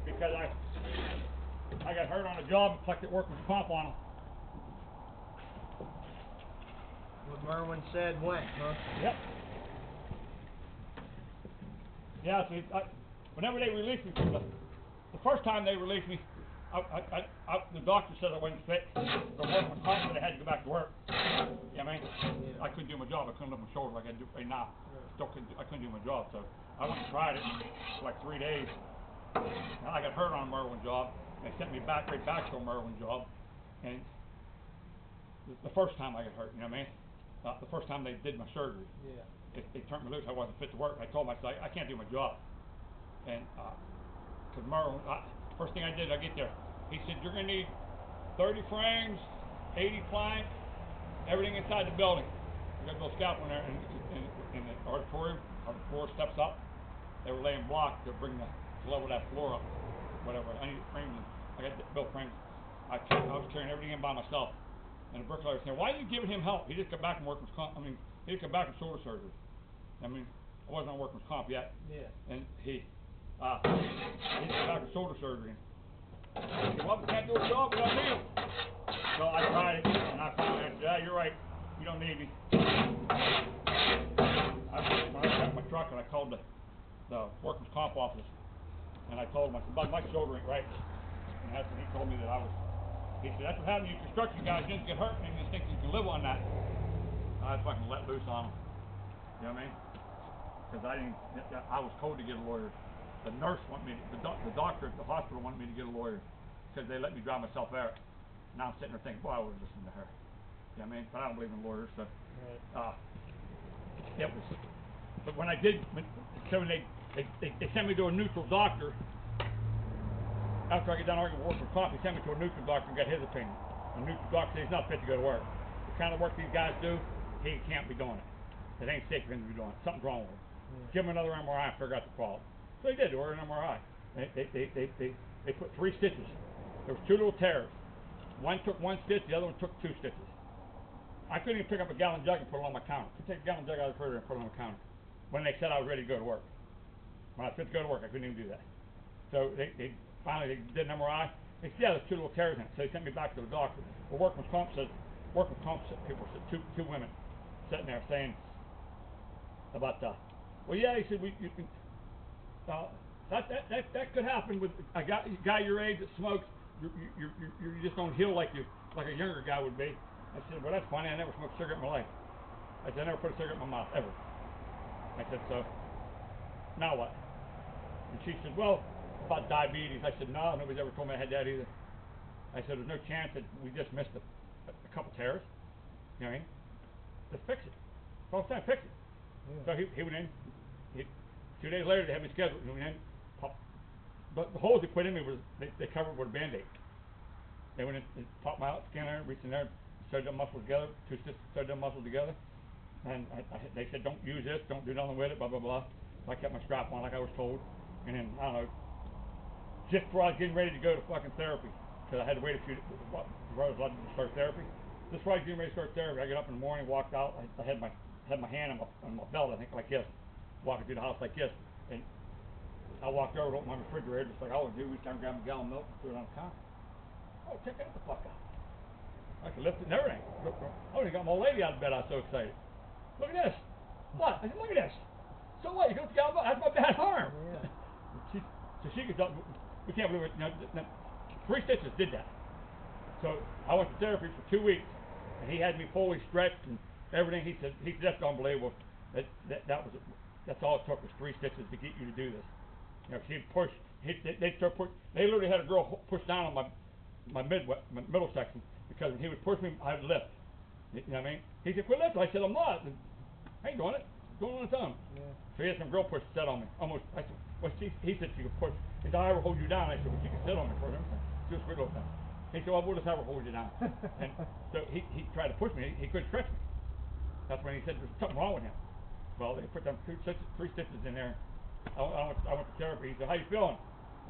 Speaker 1: because I got hurt on a job and collected workman's comp on him.
Speaker 2: What Merwin said went, huh?
Speaker 1: Yep. Yeah, see, whenever they released me from the first time they released me, the doctor said I wasn't fit for workman's comp, but I had to go back to work. You know what I mean?
Speaker 2: Yeah.
Speaker 1: I couldn't do my job. I couldn't lift my shoulder like I do right now. I couldn't do my job, so I went and tried it for like 3 days. And I got hurt on a Merwin job. They sent me right back to a Merwin job. And the first time I got hurt, you know what I mean? The first time they did my surgery.
Speaker 2: Yeah.
Speaker 1: They turned me loose. I wasn't fit to work. I told myself I can't do my job. And because Merwin, first thing I did, I get there. He said you're gonna need 30 frames, 80 plank, everything inside the building. We got a little scaffold in there in the auditorium. On the 4 steps up, they were laying block to bring the level of that floor up. Whatever. I needed frames. I got built frames. I was carrying everything in by myself. And the bricklayer was saying, "Why are you giving him help? He just got back from workman's comp. He just got back from shoulder surgery. I wasn't on workman's comp yet.
Speaker 2: Yeah.
Speaker 1: And he just got back from shoulder surgery. I said, well, we can't do a job without him." So I tried it, and I found out, yeah, you're right. You don't need me. When I got in my truck and I called the workers' comp office, and I told him, I said, "Bud, my shoulder ain't right." And that's when he told me that he said, "That's what happens to you construction guys. You just get hurt and you think you can live on that." I fucking let loose on him. You know what I mean? Because I was told to get a lawyer. The nurse wanted me, the doctor at the hospital wanted me to get a lawyer because they let me drive myself out. Now I'm sitting there thinking, boy, I would have listened to her. You know what I mean? But I don't believe in lawyers, so. It was, but when I did, so when they sent me to a neutral doctor, after I get done arguing with workers' comp, they sent me to a neutral doctor and got his opinion. A neutral doctor said he's not fit to go to work. The kind of work these guys do, he can't be doing it. It ain't safe for him to be doing it. Something's wrong with him. Give him another MRI and figure out the problem. So they did. They ordered an MRI. They put 3 stitches. There was 2 little tears. One took 1 stitch. The other one took 2 stitches. I couldn't even pick up a gallon jug and put it on my counter. I could take a gallon jug out of the refrigerator and put it on my counter. When they said I was ready to go to work. When I was fit to go to work, I couldn't even do that. So they finally did an MRI. They said, yeah, there's 2 little tears in it. So they sent me back to the doctor. Well, workers' comp people said 2 women sitting there saying about well, yeah, he said that could happen with a guy your age that smokes. You just don't heal like a younger guy would be. I said, well, that's funny. I never smoked a cigarette in my life. I said, I never put a cigarette in my mouth ever. I said, so now what? And she said, well, about diabetes. I said, no, nobody's ever told me I had that either. I said, there's no chance that we just missed a couple tears. You know what I mean? Just fix it. All the time, fix it. Yeah. So he went in. 2 days later, they had me scheduled. He went in. But the holes they put in me was they covered with a Band-Aid. They went in, and popped my out, skin there, reached in there, sewed them muscles together, 2 stitches, sewed them muscles together. And they said, don't use this, don't do nothing with it, blah, blah, blah. So I kept my strap on like I was told. And then, I don't know, just before I was getting ready to go to fucking therapy, because I had to wait a few days before I was allowed to start therapy. Just before I was getting ready to start therapy, I got up in the morning, walked out, I had my hand on my belt, I think, like this, walking through the house like this. And I walked over to open my refrigerator, just like I always do, we started grabbing a gallon of milk and threw it on the counter. Oh, check that the fuck out. I could lift it and everything. I only got my old lady out of bed, I was so excited. Look at this. What? I said, look at this. So what? You got the gallon of milk? That's my bad arm. Yeah. So she could tell, we can't believe it. 3 stitches did that. So I went to therapy for 2 weeks, and he had me fully stretched and everything. He said that's unbelievable. That's all it took was 3 stitches to get you to do this. You know, 'cause he'd push. They literally had a girl push down on my middle section, because when he would push me, I would lift. You know what I mean? He said, quit lifting. I said, I'm not. I ain't doing it. I'm doing it on its own. Yeah. So he had some girl push set on me. Almost. I said, well, he said she could push. He said, I'll ever hold you down. I said, well, she can sit on me for everything. Just a little thing. He said, well, we'll just have her hold you down. And so he tried to push me. He couldn't stretch me. That's when he said there's something wrong with him. Well, they put them 3 stitches in there. I went to therapy. He said, how you feeling?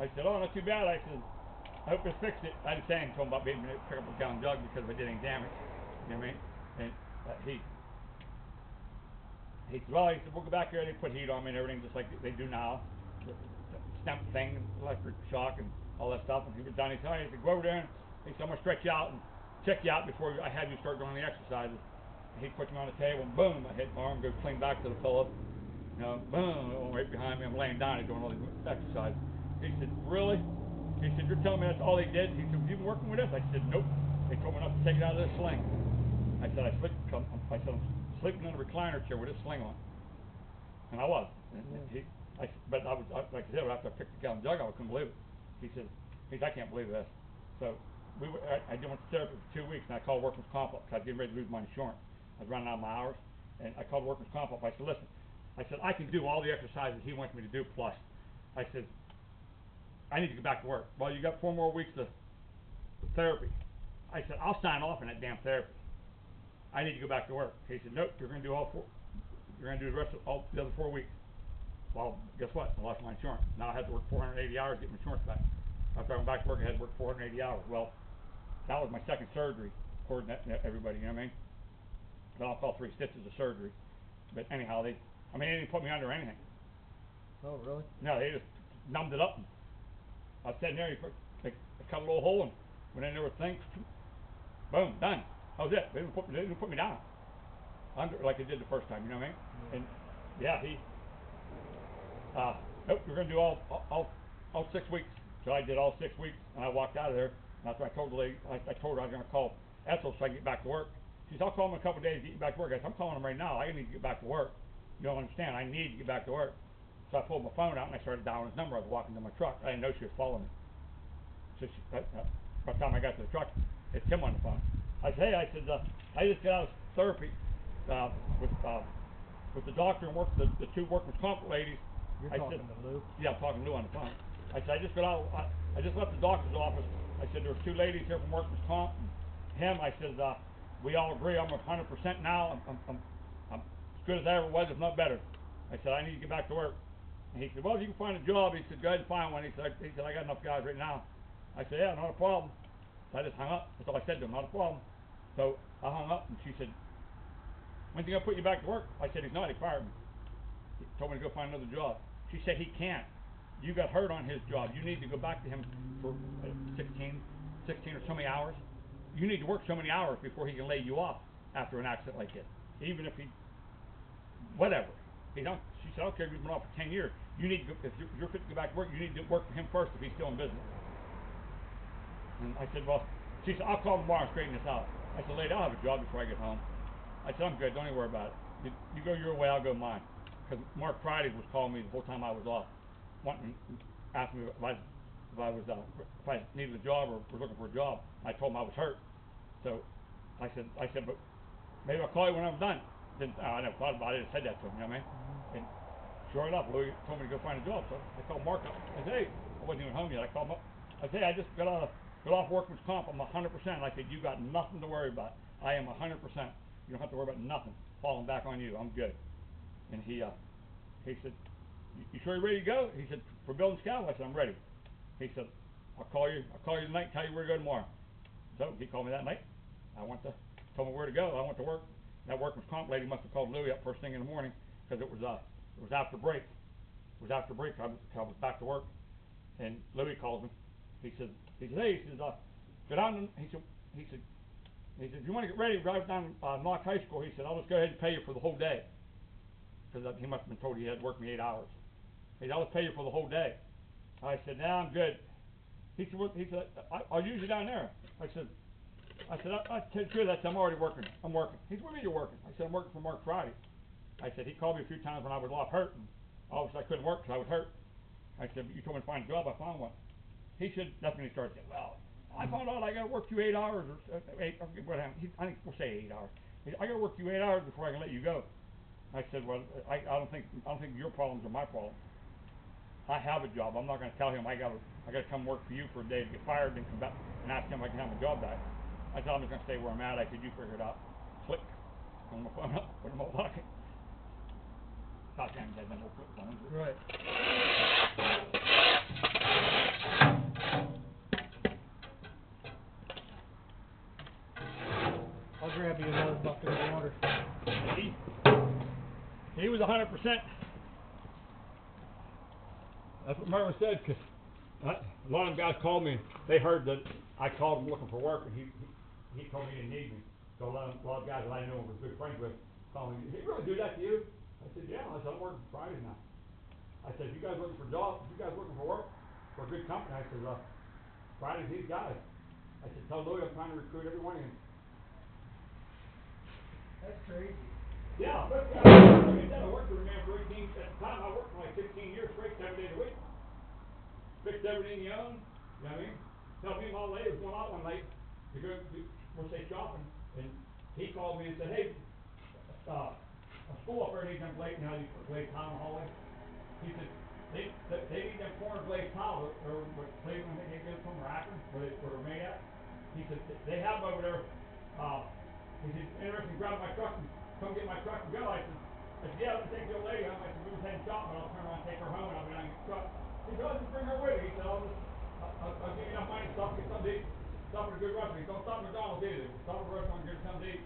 Speaker 1: I said, oh, not too bad. I said, I hope this fixed it. I didn't say anything to him about being able to pick up a gallon jug because if I did any damage. You know what I mean? And he said, well, we'll go back there. They put heat on me and everything just like they do now. The stamp thing, electric shock and all that stuff. And he was done. He said, go over there and he said, I'm going to stretch you out and check you out before I have you start doing the exercises. And he put me on the table and boom, my arm goes clean back to the pillow. You know, boom, right behind me. I'm laying down and doing all these exercises. He said, really? He said, you're telling me that's all they did? He said, you been working with this? I said, nope. They told me not to take it out of this sling. I said, I'm sleeping in a recliner chair with this sling on. And I was. But I was, like I said, after I picked the gallon jug, I couldn't believe it. He said, I can't believe this. So I went to therapy for 2 weeks, and I called workers' comp up because I was getting ready to lose my insurance. I was running out of my hours, and I called workers' comp up. I said, listen, I can do all the exercises he wants me to do plus. I said, I need to get back to work. Well, you got 4 more weeks of therapy. I said, I'll sign off on that damn therapy. I need to go back to work. He said, nope, you're going to do all 4. You're going to do the rest of all the other 4 weeks. Well, guess what? I lost my insurance. Now I had to work 480 hours to get my insurance back. After I went back to work, I had to work 480 hours. Well, that was my second surgery, according to everybody, you know what I mean? But I'll call 3 stitches a surgery. But anyhow, they didn't put me under anything.
Speaker 2: Oh, really?
Speaker 1: No, they just numbed it up. And I was sitting there, they cut a little hole and went in there with things. Boom, done. That was it. They didn't put me down. under like it did the first time. You know what I mean? And yeah, he. Nope, we're gonna do all 6 weeks. So I did all 6 weeks, and I walked out of there. And after I told the lady, I told her I was gonna call Ethel so I can get back to work. She said, I'll call him in a couple of days to get you back to work. I said, I'm calling him right now. I need to get back to work. You don't understand. I need to get back to work. So I pulled my phone out and I started dialing his number. I was walking to my truck. I didn't know she was following me. So by the time I got to the truck, it's him on the phone. I said, hey, I said, I just got out of therapy with the doctor and the 2 workers' comp ladies.
Speaker 2: You're
Speaker 1: I
Speaker 2: talking
Speaker 1: said,
Speaker 2: to Lou?
Speaker 1: Yeah, I'm talking to Lou on the phone. I said, I just got out. I just left the doctor's office. I said, there were 2 ladies here from workers' comp. And him, I said, we all agree I'm 100% now. I'm as good as I ever was, if not better. I said, I need to get back to work. And he said, well, if you can find a job, he said, go ahead and find one. He said, I got enough guys right now. I said, yeah, not a problem. So I just hung up. That's all I said to him, not a problem. So I hung up, and she said, when's he going to put you back to work? I said, he's not. He fired me. He told me to go find another job. She said, he can't. You got hurt on his job. You need to go back to him for 16 or so many hours. You need to work so many hours before he can lay you off after an accident like this. Even if he, whatever. She said, I don't care if you've been off for 10 years. You need to go, if you're fit to go back to work, you need to work for him first if he's still in business. And I said, well, she said, I'll call tomorrow and straighten this out. I said, lady, I'll have a job before I get home. I said, I'm good. Don't even worry about it. You go your way, I'll go mine. Because Mark Friday was calling me the whole time I was off, asking me if I needed a job or was looking for a job. I told him I was hurt. So I said, but maybe I'll call you when I'm done. I never thought about it. I said that to him, you know what I mean? And sure enough, Louis told me to go find a job. So I called Mark up. I said, hey, I wasn't even home yet. I called him up. I said, hey, I just got off workman's comp. I'm 100%. I said, you got nothing to worry about. I am 100%. You don't have to worry about nothing falling back on you. I'm good. And he said, you sure you're ready to go? He said, for building scale? I said, I'm ready. He said, I'll call you tonight and tell you where to go tomorrow. So he called me that night. Told me where to go. I went to work. That workman's comp lady must have called Louie up first thing in the morning because it was after break. It was after break. I was back to work, and Louie calls me. He says, hey, go down. He said, if you want to get ready, drive down Knox High School. He said, I'll just go ahead and pay you for the whole day. Because he must have been told he had worked me 8 hours. He said, I'll just pay you for the whole day. I said, nah, I'm good. He said, I'll use you down there. I said, I tell you the truth, I'm already working. I'm working. He said, what do you mean you're working? I said, I'm working for Mark Friday. I said, he called me a few times when I was off hurt, and obviously I couldn't work because I was hurt. I said, you told me to find a job, I found one. He said, that's when he started saying, well, I found out I got to work you 8 hours, or 8, I think we'll say 8 hours. He said, I got to work you 8 hours before I can let you go. I said, well, I don't think your problems are my problems. I have a job. I'm not going to tell him I got to come work for you for a day to get fired and come back and ask him if I can have my job back. I said, I'm just going to stay where I'm at. I said, you figure it out. Click. On my phone up. Put him all pocket. Goddamn, had no flip phones.
Speaker 2: Right. I'll grab you another bucket of water.
Speaker 1: He was 100%. That's what Mervin said, because a lot of them guys called me, and they heard that I called him looking for work, and he told me he didn't need me. So a lot of guys that I knew and was good friends with called me, did he really do that to you? I said, yeah. I said, I'm working for Fridays now. I said, if you guys looking for jobs, if you guys looking for work for a good company, I said, Fridays these guys. I said, tell Louie I'm trying to recruit every one of you.
Speaker 2: That's crazy.
Speaker 1: Yeah, but I worked for the man for 18, at the time I worked for like 16 years straight, 7 days a week. Fixed everything you own, you know what I mean? Tell me my lady was going out one night to go, we'll say shopping, and he called me and said, hey, a school up there needs them blade, you know, you put blade tile in the hallway. He said, they need them corner blade tile, or what Cleveland, they get from Akron, where they're made at. He said, they have them over there, he said, interesting, grab my truck and come get my truck and go. I said, yeah, let me take the old lady home. I said, we was heading shopping, but I'll turn around and take her home and I'll be down and get the truck. He said, I'll just bring her with me. He said, I'll give you enough money to stop and get something to eat. Stop at a good restaurant. He said, don't stop at McDonald's either. Stop at a restaurant and get something to eat.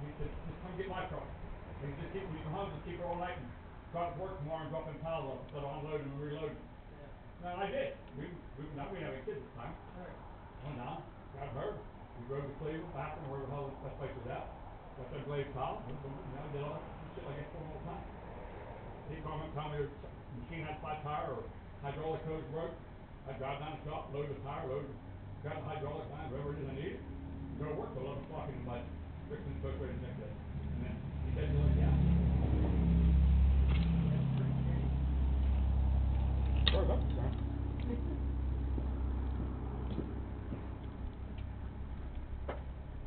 Speaker 1: He said, just come get my truck. He said, just keep, when you come home, just keep her all night and try to work tomorrow and drop in piles off instead of unloading and reloading. Yeah. No, I did. We didn't have any kids at the time. Right. Went down, got her. We drove to Cleveland, Akron, wherever the hell that place was at. got that blade pile, boom, boom, you know, I did all that shit like that for him all the time. He'd come up and tell me the machine had flat tire or hydraulic hose broke. I'd drive down the shop, load the tire, grab the hydraulic line, whatever it is I needed, go to work till 11 o'clock and like fixing the coach ready the next day. And then he said, you're like, yeah. Where's that from?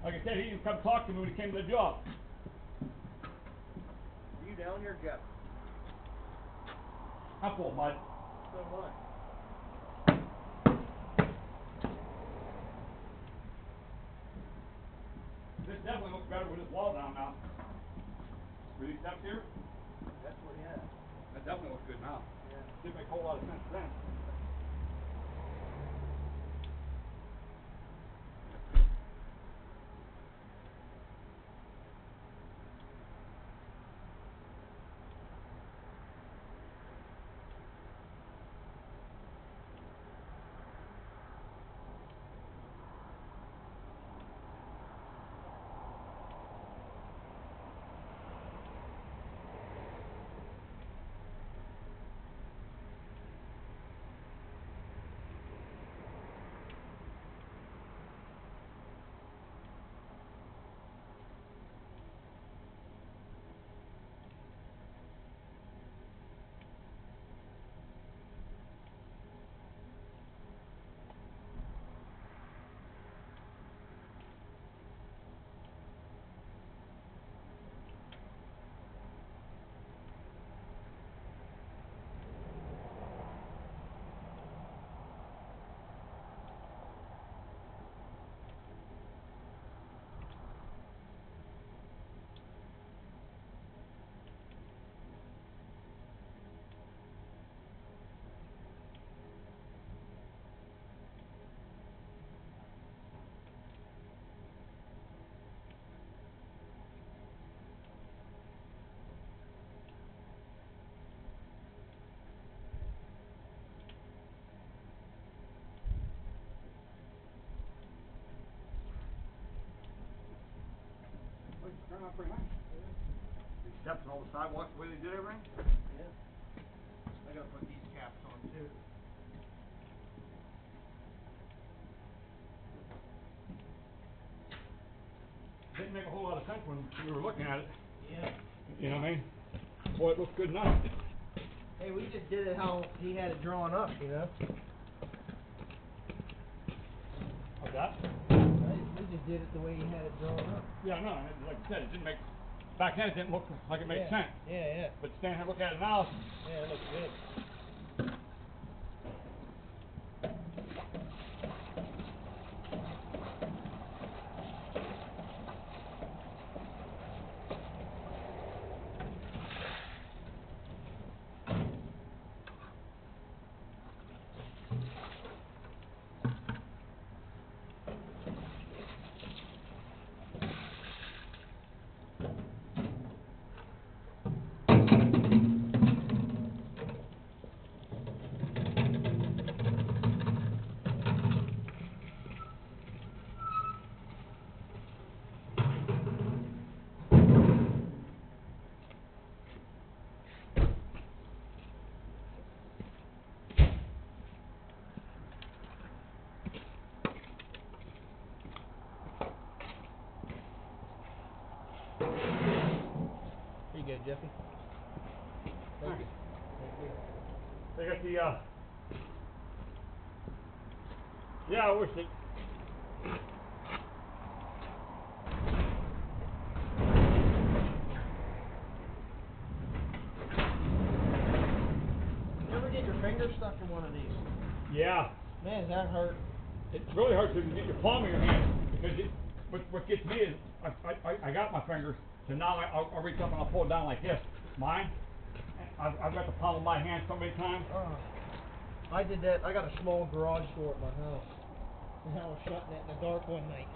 Speaker 1: Like I said, he didn't come talk to me when he came to the job.
Speaker 2: Are you down here, Jeff?
Speaker 1: I'm full of mud.
Speaker 2: So am I.
Speaker 1: This definitely looks better with this wall down now. With these steps here,
Speaker 2: That's what, yeah.
Speaker 1: that definitely looks good now.
Speaker 2: Yeah.
Speaker 1: Didn't make a whole lot of sense then. Turned out pretty nice. These steps and all the sidewalks, the way they did everything.
Speaker 2: Yeah. I gotta put these caps on too.
Speaker 1: Didn't make a whole lot of sense when we were looking at it.
Speaker 2: Yeah.
Speaker 1: You know what I mean? Boy, it looks good now.
Speaker 2: Hey, we just did it how he had it drawn up, you know?
Speaker 1: Like that?
Speaker 2: We just did it the way he had it drawn up.
Speaker 1: Yeah, I know. And like I said, it didn't make. Back then, it didn't look like it made sense.
Speaker 2: Yeah, yeah.
Speaker 1: But standing here looking at it now,
Speaker 2: Yeah, it looks good. Here you go, Jeffy. Thank you. Thank you.
Speaker 1: they got the. Yeah, I wish they.
Speaker 2: You ever get your finger stuck in one of these?
Speaker 1: Yeah.
Speaker 2: Man, that hurt.
Speaker 1: It's really hard to get your palm in your hand because what gets me is I got my fingers, so now I'll reach up and I'll pull it down like this. Mine, I've got the palm of my hand so many times.
Speaker 2: I did that. I got a small garage door at my house, and I was shutting it in the dark one night.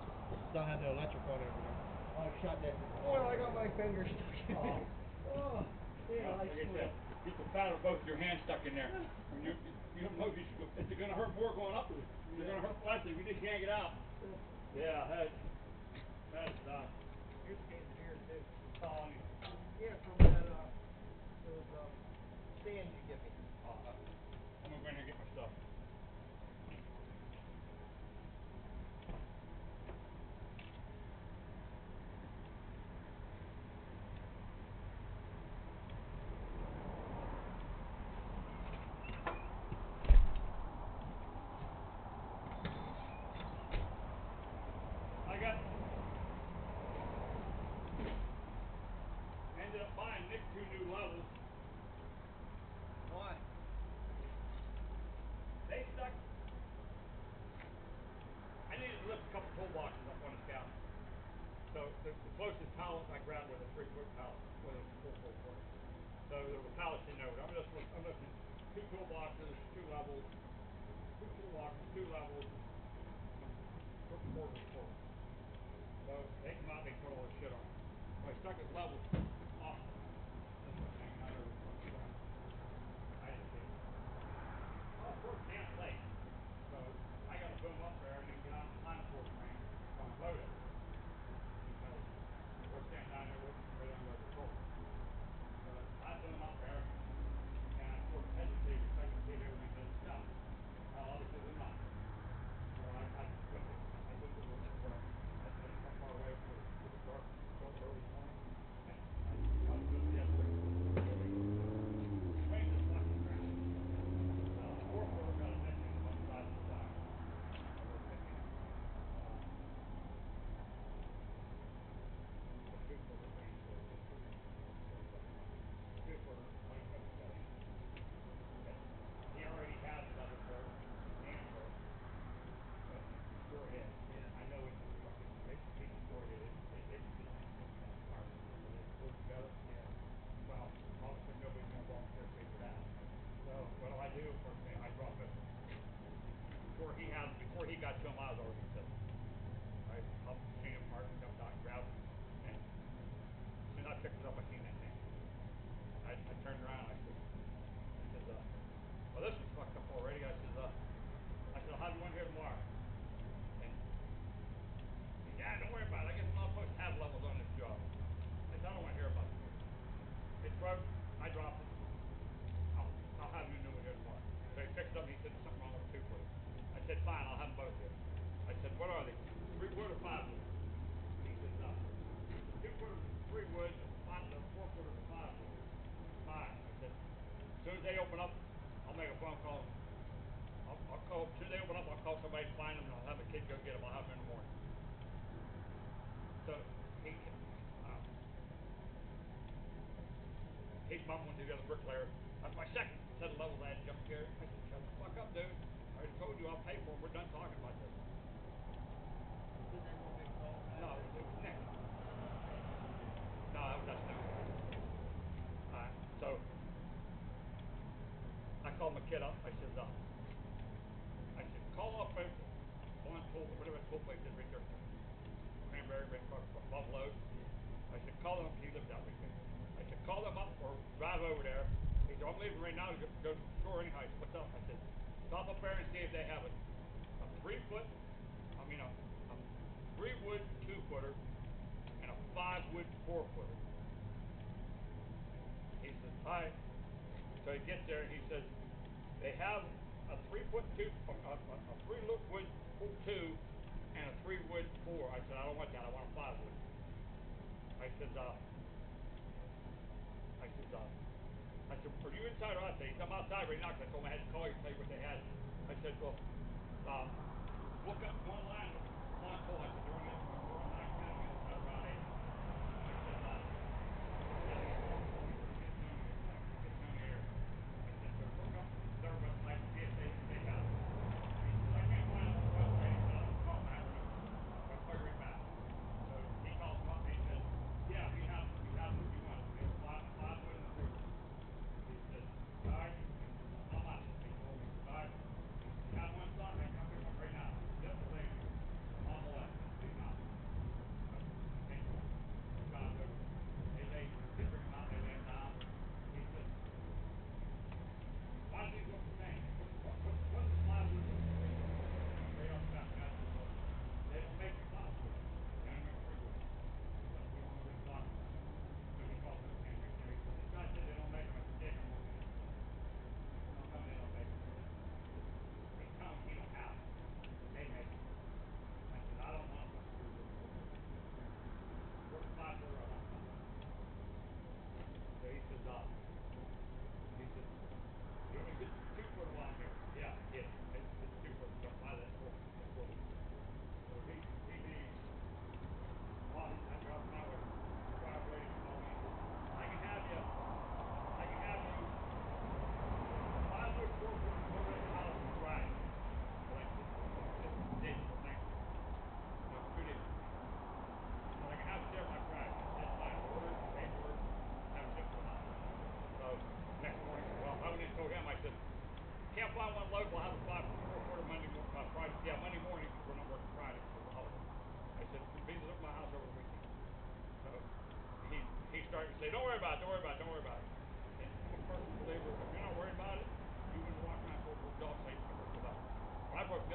Speaker 2: Still had the electric on over there. I was shutting it. Boy, I got my fingers stuck in it. Oh, yeah,
Speaker 1: Like I said, get the fat of both your hands stuck in there. When you don't know if it's going to hurt more going up or it's going to hurt less if you just yank it out. Yeah, that sucks.
Speaker 2: Here's the case here.
Speaker 1: Oh,
Speaker 2: Yeah, from that, those, stands you give me.
Speaker 1: I'm gonna go in here and get my stuff. Ended up buying Nick 2 new levels.
Speaker 2: Why?
Speaker 1: They stuck. I needed to lift a couple toolboxes up on the scout. So the closest pallet I grabbed was a 3-foot pallet with a 4-foot foot. So there were pallets in there. I'm lifting 2 toolboxes, 2 levels, 2 toolboxes, 2 levels, and 3 quarters full. So they come out, they put all this shit on. So I stuck his levels off. This one hanging out over the fucking ground. I didn't see it. Oh, of course, damn late. So I got to boom up there and then get on the time force train to unload it. Because we're standing down there waiting for them to patrol. So I boom up there and I sort of hesitated a second to see if everything had stopped. Obviously they're not. So I looked at where I said how far away it was dark early this morning. And I was just the other swing this fucking ground. 4-quarter got a deck in one side of the side. The 2-quarter thing is the 2-quarter point of the setting. He already has level for and for store head.
Speaker 2: Yeah.
Speaker 1: I know it's a fucking big store head. It's just hard. So they work together.
Speaker 2: Yeah.
Speaker 1: Well, obviously nobody's gonna volunteer to pay for that. So what do I do? First thing I drop it. Before he got to him, I was already set. I helped him apart, jumped out and grabbed him, and as soon as I picked it up, I seen that thing. I turned around. I said, well, this is fucked up already. I said, I'll have you one here tomorrow. And he said, yeah, don't worry about it. I guess I'm not supposed to have levels on this job. I said, I don't want to hear about it. It's broke. I dropped it. I'll have you a new one here tomorrow. So he picked it up and he said, there's something wrong with the 2-footer. I said, fine, I'll have them both here. I said, what are they? 3-wood or 5-wood? He said, no. 2-footer's 3-wood, the 4-footer's 5-wood. Fine. I said, as soon as they open up, I'll make a phone call. I'll call, as soon as they open up, I'll call somebody to find them and I'll have a kid go get them. I'll have them in the morning. So he's mumbling to the other bricklayer. That's my second set of levels I had jumped here. I said, shut the fuck up, dude. I already told you I'll pay for them. We're done talking about this.
Speaker 2: Did they want me to call back?
Speaker 1: No, it was Nick. No, that's Nick. So I called my kid up. I said, call up one tool, whatever tool place is right there. Cranberry, Buffalo's. I said, call them up. He lives out right there. I said, call them up or drive over there. He said, I'm leaving right now to go to the store anyhow. I said, what's up? I said, stop up there and see if they have a 3-wood 2-footer and a 5-wood 4-footer. He says, all right. So he gets there and he says, they have a 3-wood 2 and a 3-wood 4. I said, I don't want that. I want a 5-wood. I said, are you inside or outside? He said, I'm outside right now because I told him I had to call you and tell you what they had. I said, well, look up one line, look at one tool. I said, they're on 910 on the other side of Route 8. I said, get down here. I said, so look up their website and see if they have it. He said, I can't find it on the website. He said, I'll call my afternoon. I'll call you right back. So he calls him up and he says, yeah, we have what you want. We have a 5-wood and a 3-wood. He said, all right. How much? He told me, all right. You have one stock, I can come pick one right now. Yep, thank you. I'm on the way. He's not.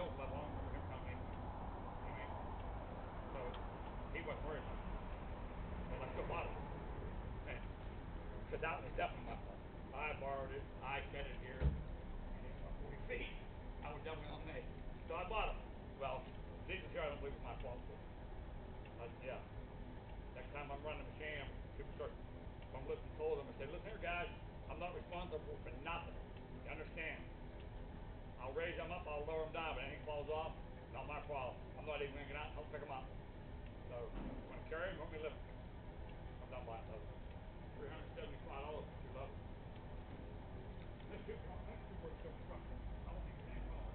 Speaker 1: built, let alone from him coming in. So he wasn't worried about it. But I still bought it. And so that was definitely my fault. I borrowed it, I set it here, and it's about 40 feet. I was definitely on me. So I bought it. Well, these here I don't believe it's my fault. But yeah. Next time I'm running a machine, people start, I'm listening to them and say, listen here guys, I'm not responsible for nothing. You understand? I'll raise them up, I'll lower them down, but anything falls off, not my problem. I'm not even going to get out and help pick them up. So, when I carry them, let me live. I'm done buying those. $375 for 2 levels. This two works so much. I don't think it's any wrong.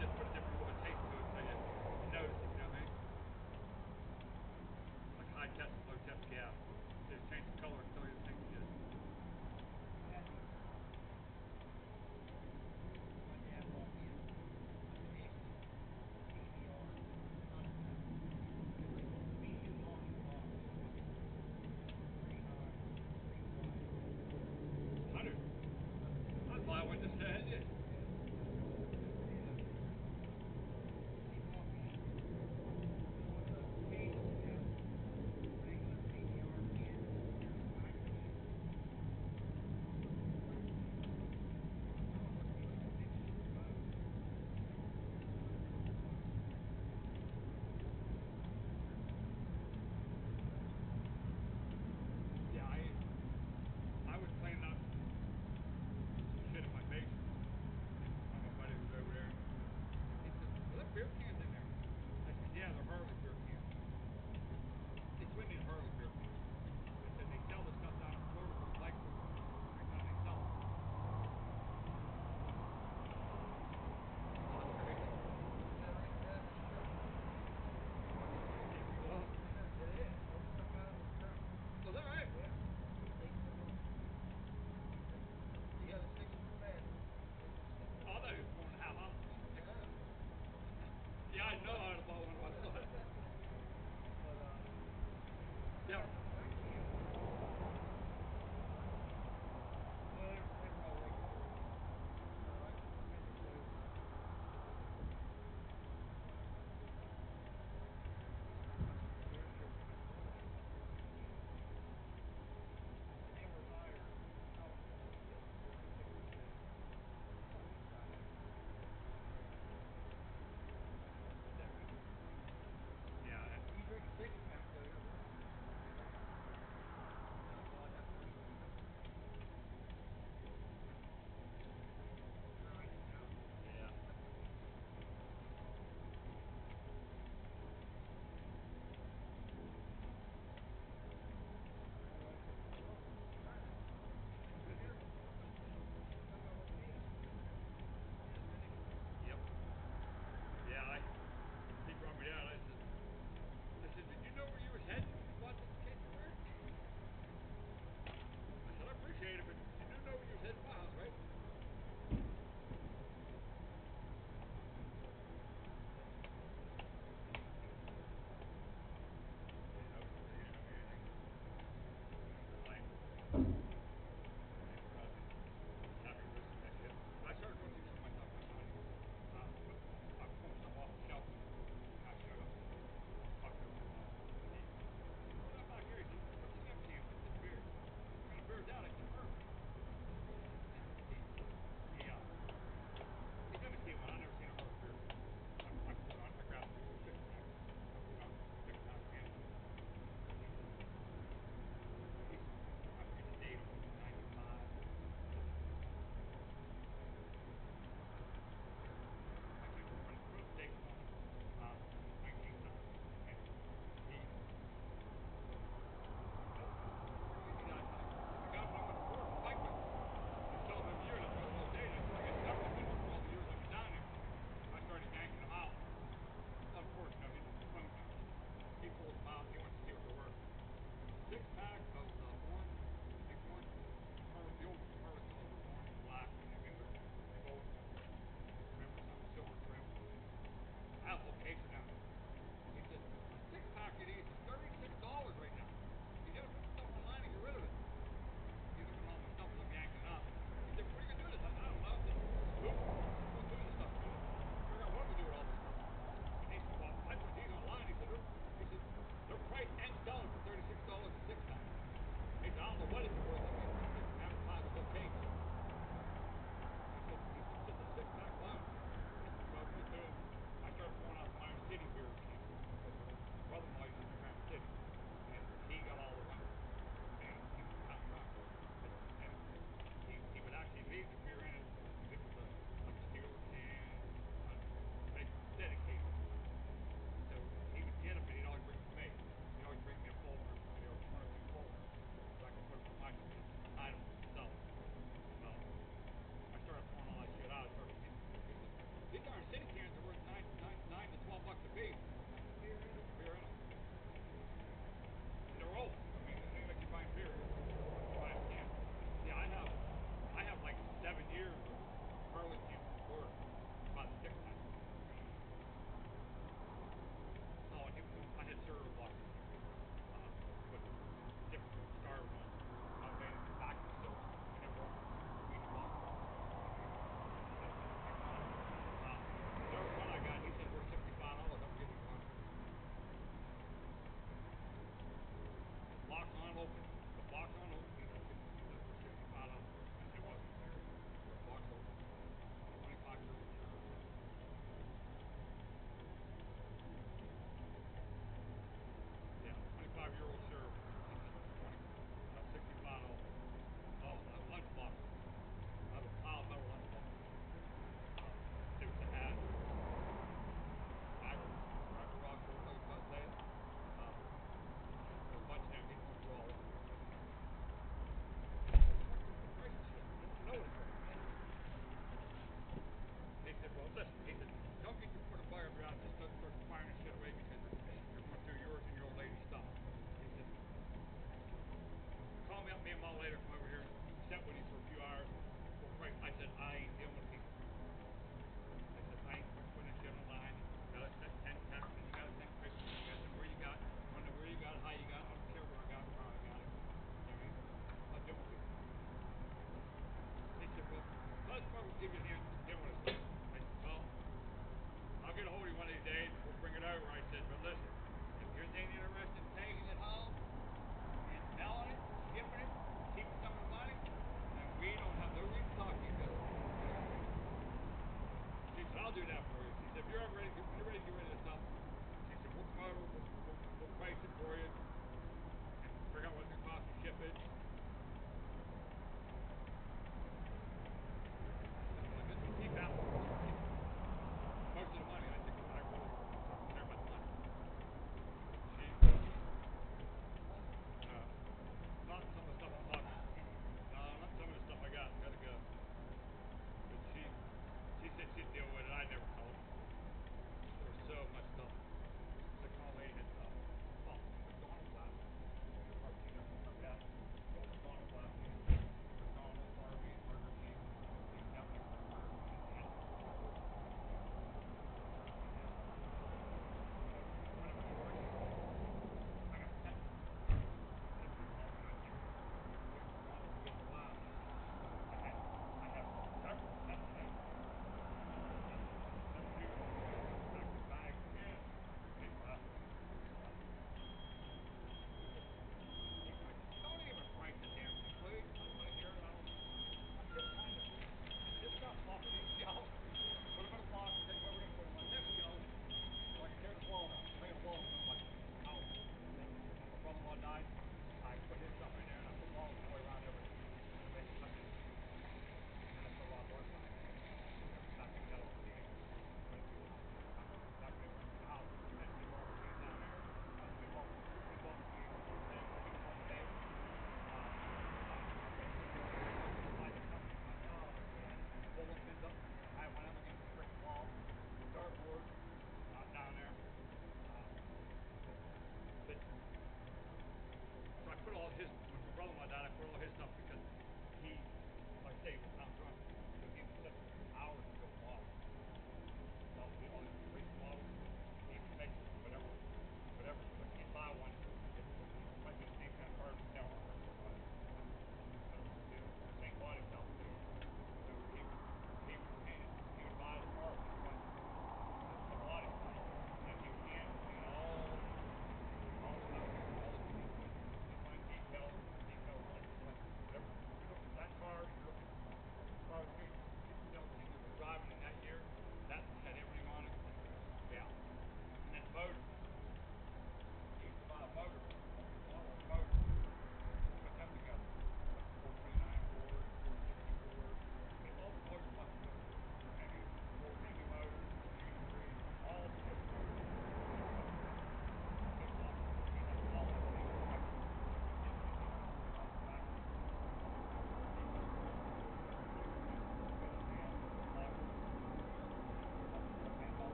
Speaker 1: just put a different little taste to it so you notice it, you know what I mean? Like high test and low test gas. Just change the color until you think it is. That's why I went to say it.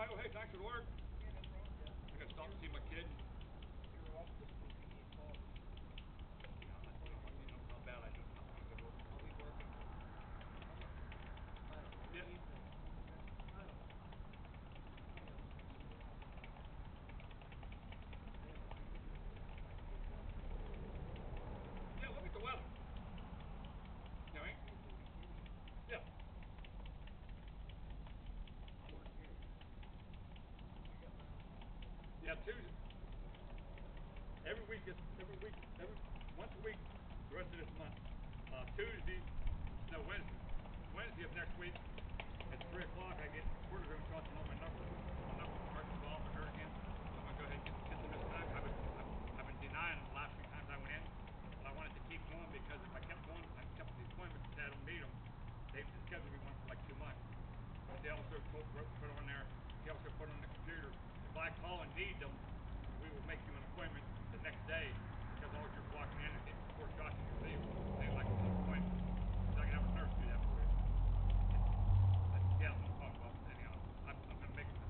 Speaker 1: All right, well, hey, thanks for the work. I gotta stop and see my kid. How bad I do not want to go to work. I'll be working. Yeah. Yeah, look at the weather. You know what I mean? Yeah. Yeah, Tuesday. Every once a week, the rest of this month. Wednesday of next week at 3 o'clock, I get cortisone shots on all my knuckles. My knuckles start to fall and hurt again. So I'm gonna go ahead and get them this time. I've been denying them the last few times I went in, but I wanted to keep going because if I kept going, I kept the appointments and said I don't need them. They've scheduled me one for like 2 months. But they also put on there. They also put on the computer. If I call and need them, we will make you an appointment the next day because all you're walking in and getting 4 shots in your leave. They like to keep appointment. So I can have a nurse do that for you. Yeah, I'm talking about anyhow. I'm gonna make them.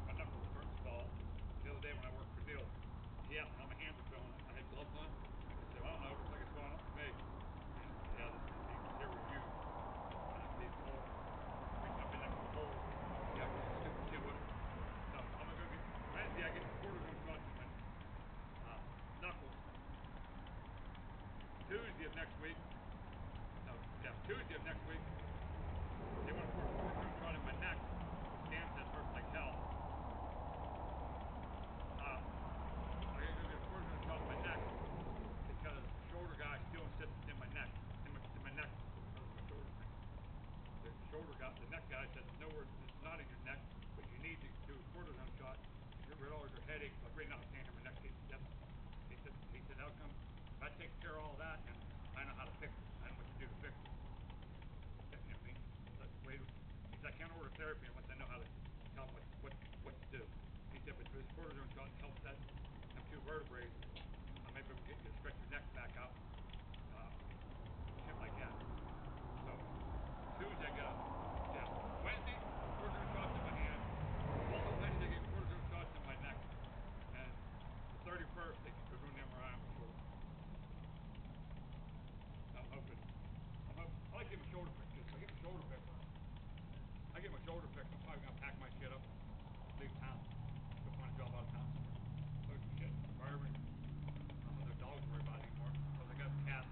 Speaker 1: My knuckles are starting to fall. The other day when I worked for Neil, he asked how my hands were feeling. I had gloves on. I said, I don't know. It looks like it's going up to me. Yeah, this is their review. These holes. Reaching up in next to the hole. Yeah, I'm really stupid too with it. So I'm gonna go get Wednesday. I get the cortisone shots in my knuckles. Tuesday of next week. Tuesday of next week. They want to put a cortisone shot in my neck. Dan said it hurts like hell. I'm going to get a cortisone shot in my neck because the shoulder guy still insists it's in my neck. In my neck because of my shoulder thing. The neck guy said, no, it's not in your neck, but you need to do a cortisone shot to get rid of all your headaches. Like right now, I can't hear my neck. Yep. He said, how come? If I take care of all that, and I know how to fix it. I know what to do to fix it. You know what I mean? He said, I can't order therapy unless I know how to tell him what to do. He said, but this cortisone shot helps them 2 vertebrae. Maybe we'll get you to stretch your neck back out. Shit like that. So, Tuesday I get Wednesday, cortisone shots in my hand. Also Wednesday I get cortisone shots in my neck. And the 31st they're doing the MRI on my shoulder. I'm hoping. I like to get my shoulder fixed too. So I get my shoulder fixed. I'm probably gonna pack my shit up, leave town, go find a job out of town. Look at shit, barbering. I don't have no dogs to worry about anymore. Because I got cats.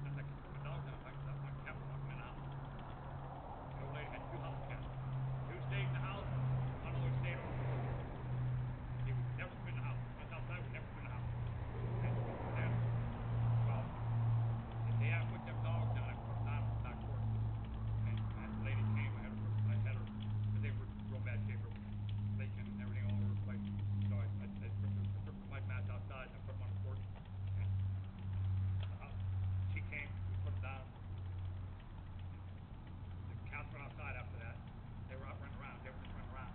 Speaker 1: Since I put my dogs out, my cat will lock them in the house. The old lady had 2 house cats. 2 stayed in the house, one of those stayed on the porch. He would never come in the house. Once outside, would never come in the house. And well, the day I put them dogs down, I put them down on the back porch. And the lady came, I had her, because they were in real bad shape, leaking and everything all over the place. So I took the mud mats outside and I put them on the porch. And she came, we put them down. The cats went outside after that. They were out running around. They were just running around.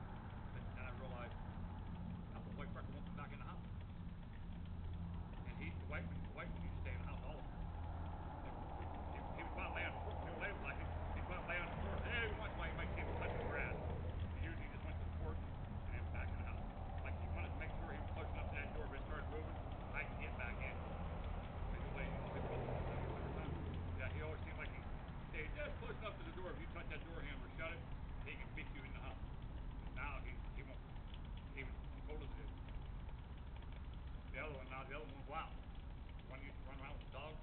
Speaker 1: But then I realized the white freckle won't come back in the house. And the white one used to stay in the house all the time. He would go out and lay on the floor. He'd go out and lay on the floor. Every once in a while you might see him touching the grass. He usually just went to the porch and then back in the house. Like he wanted to make sure he was close enough to that door, but it started moving, I can get back in. Yeah, he always seemed like he stayed just close enough to the door. If you touch that door handle or shut it, he can beat you in the house. But now he won't. He told us that the other one won't go out. The one used to run around with the dogs.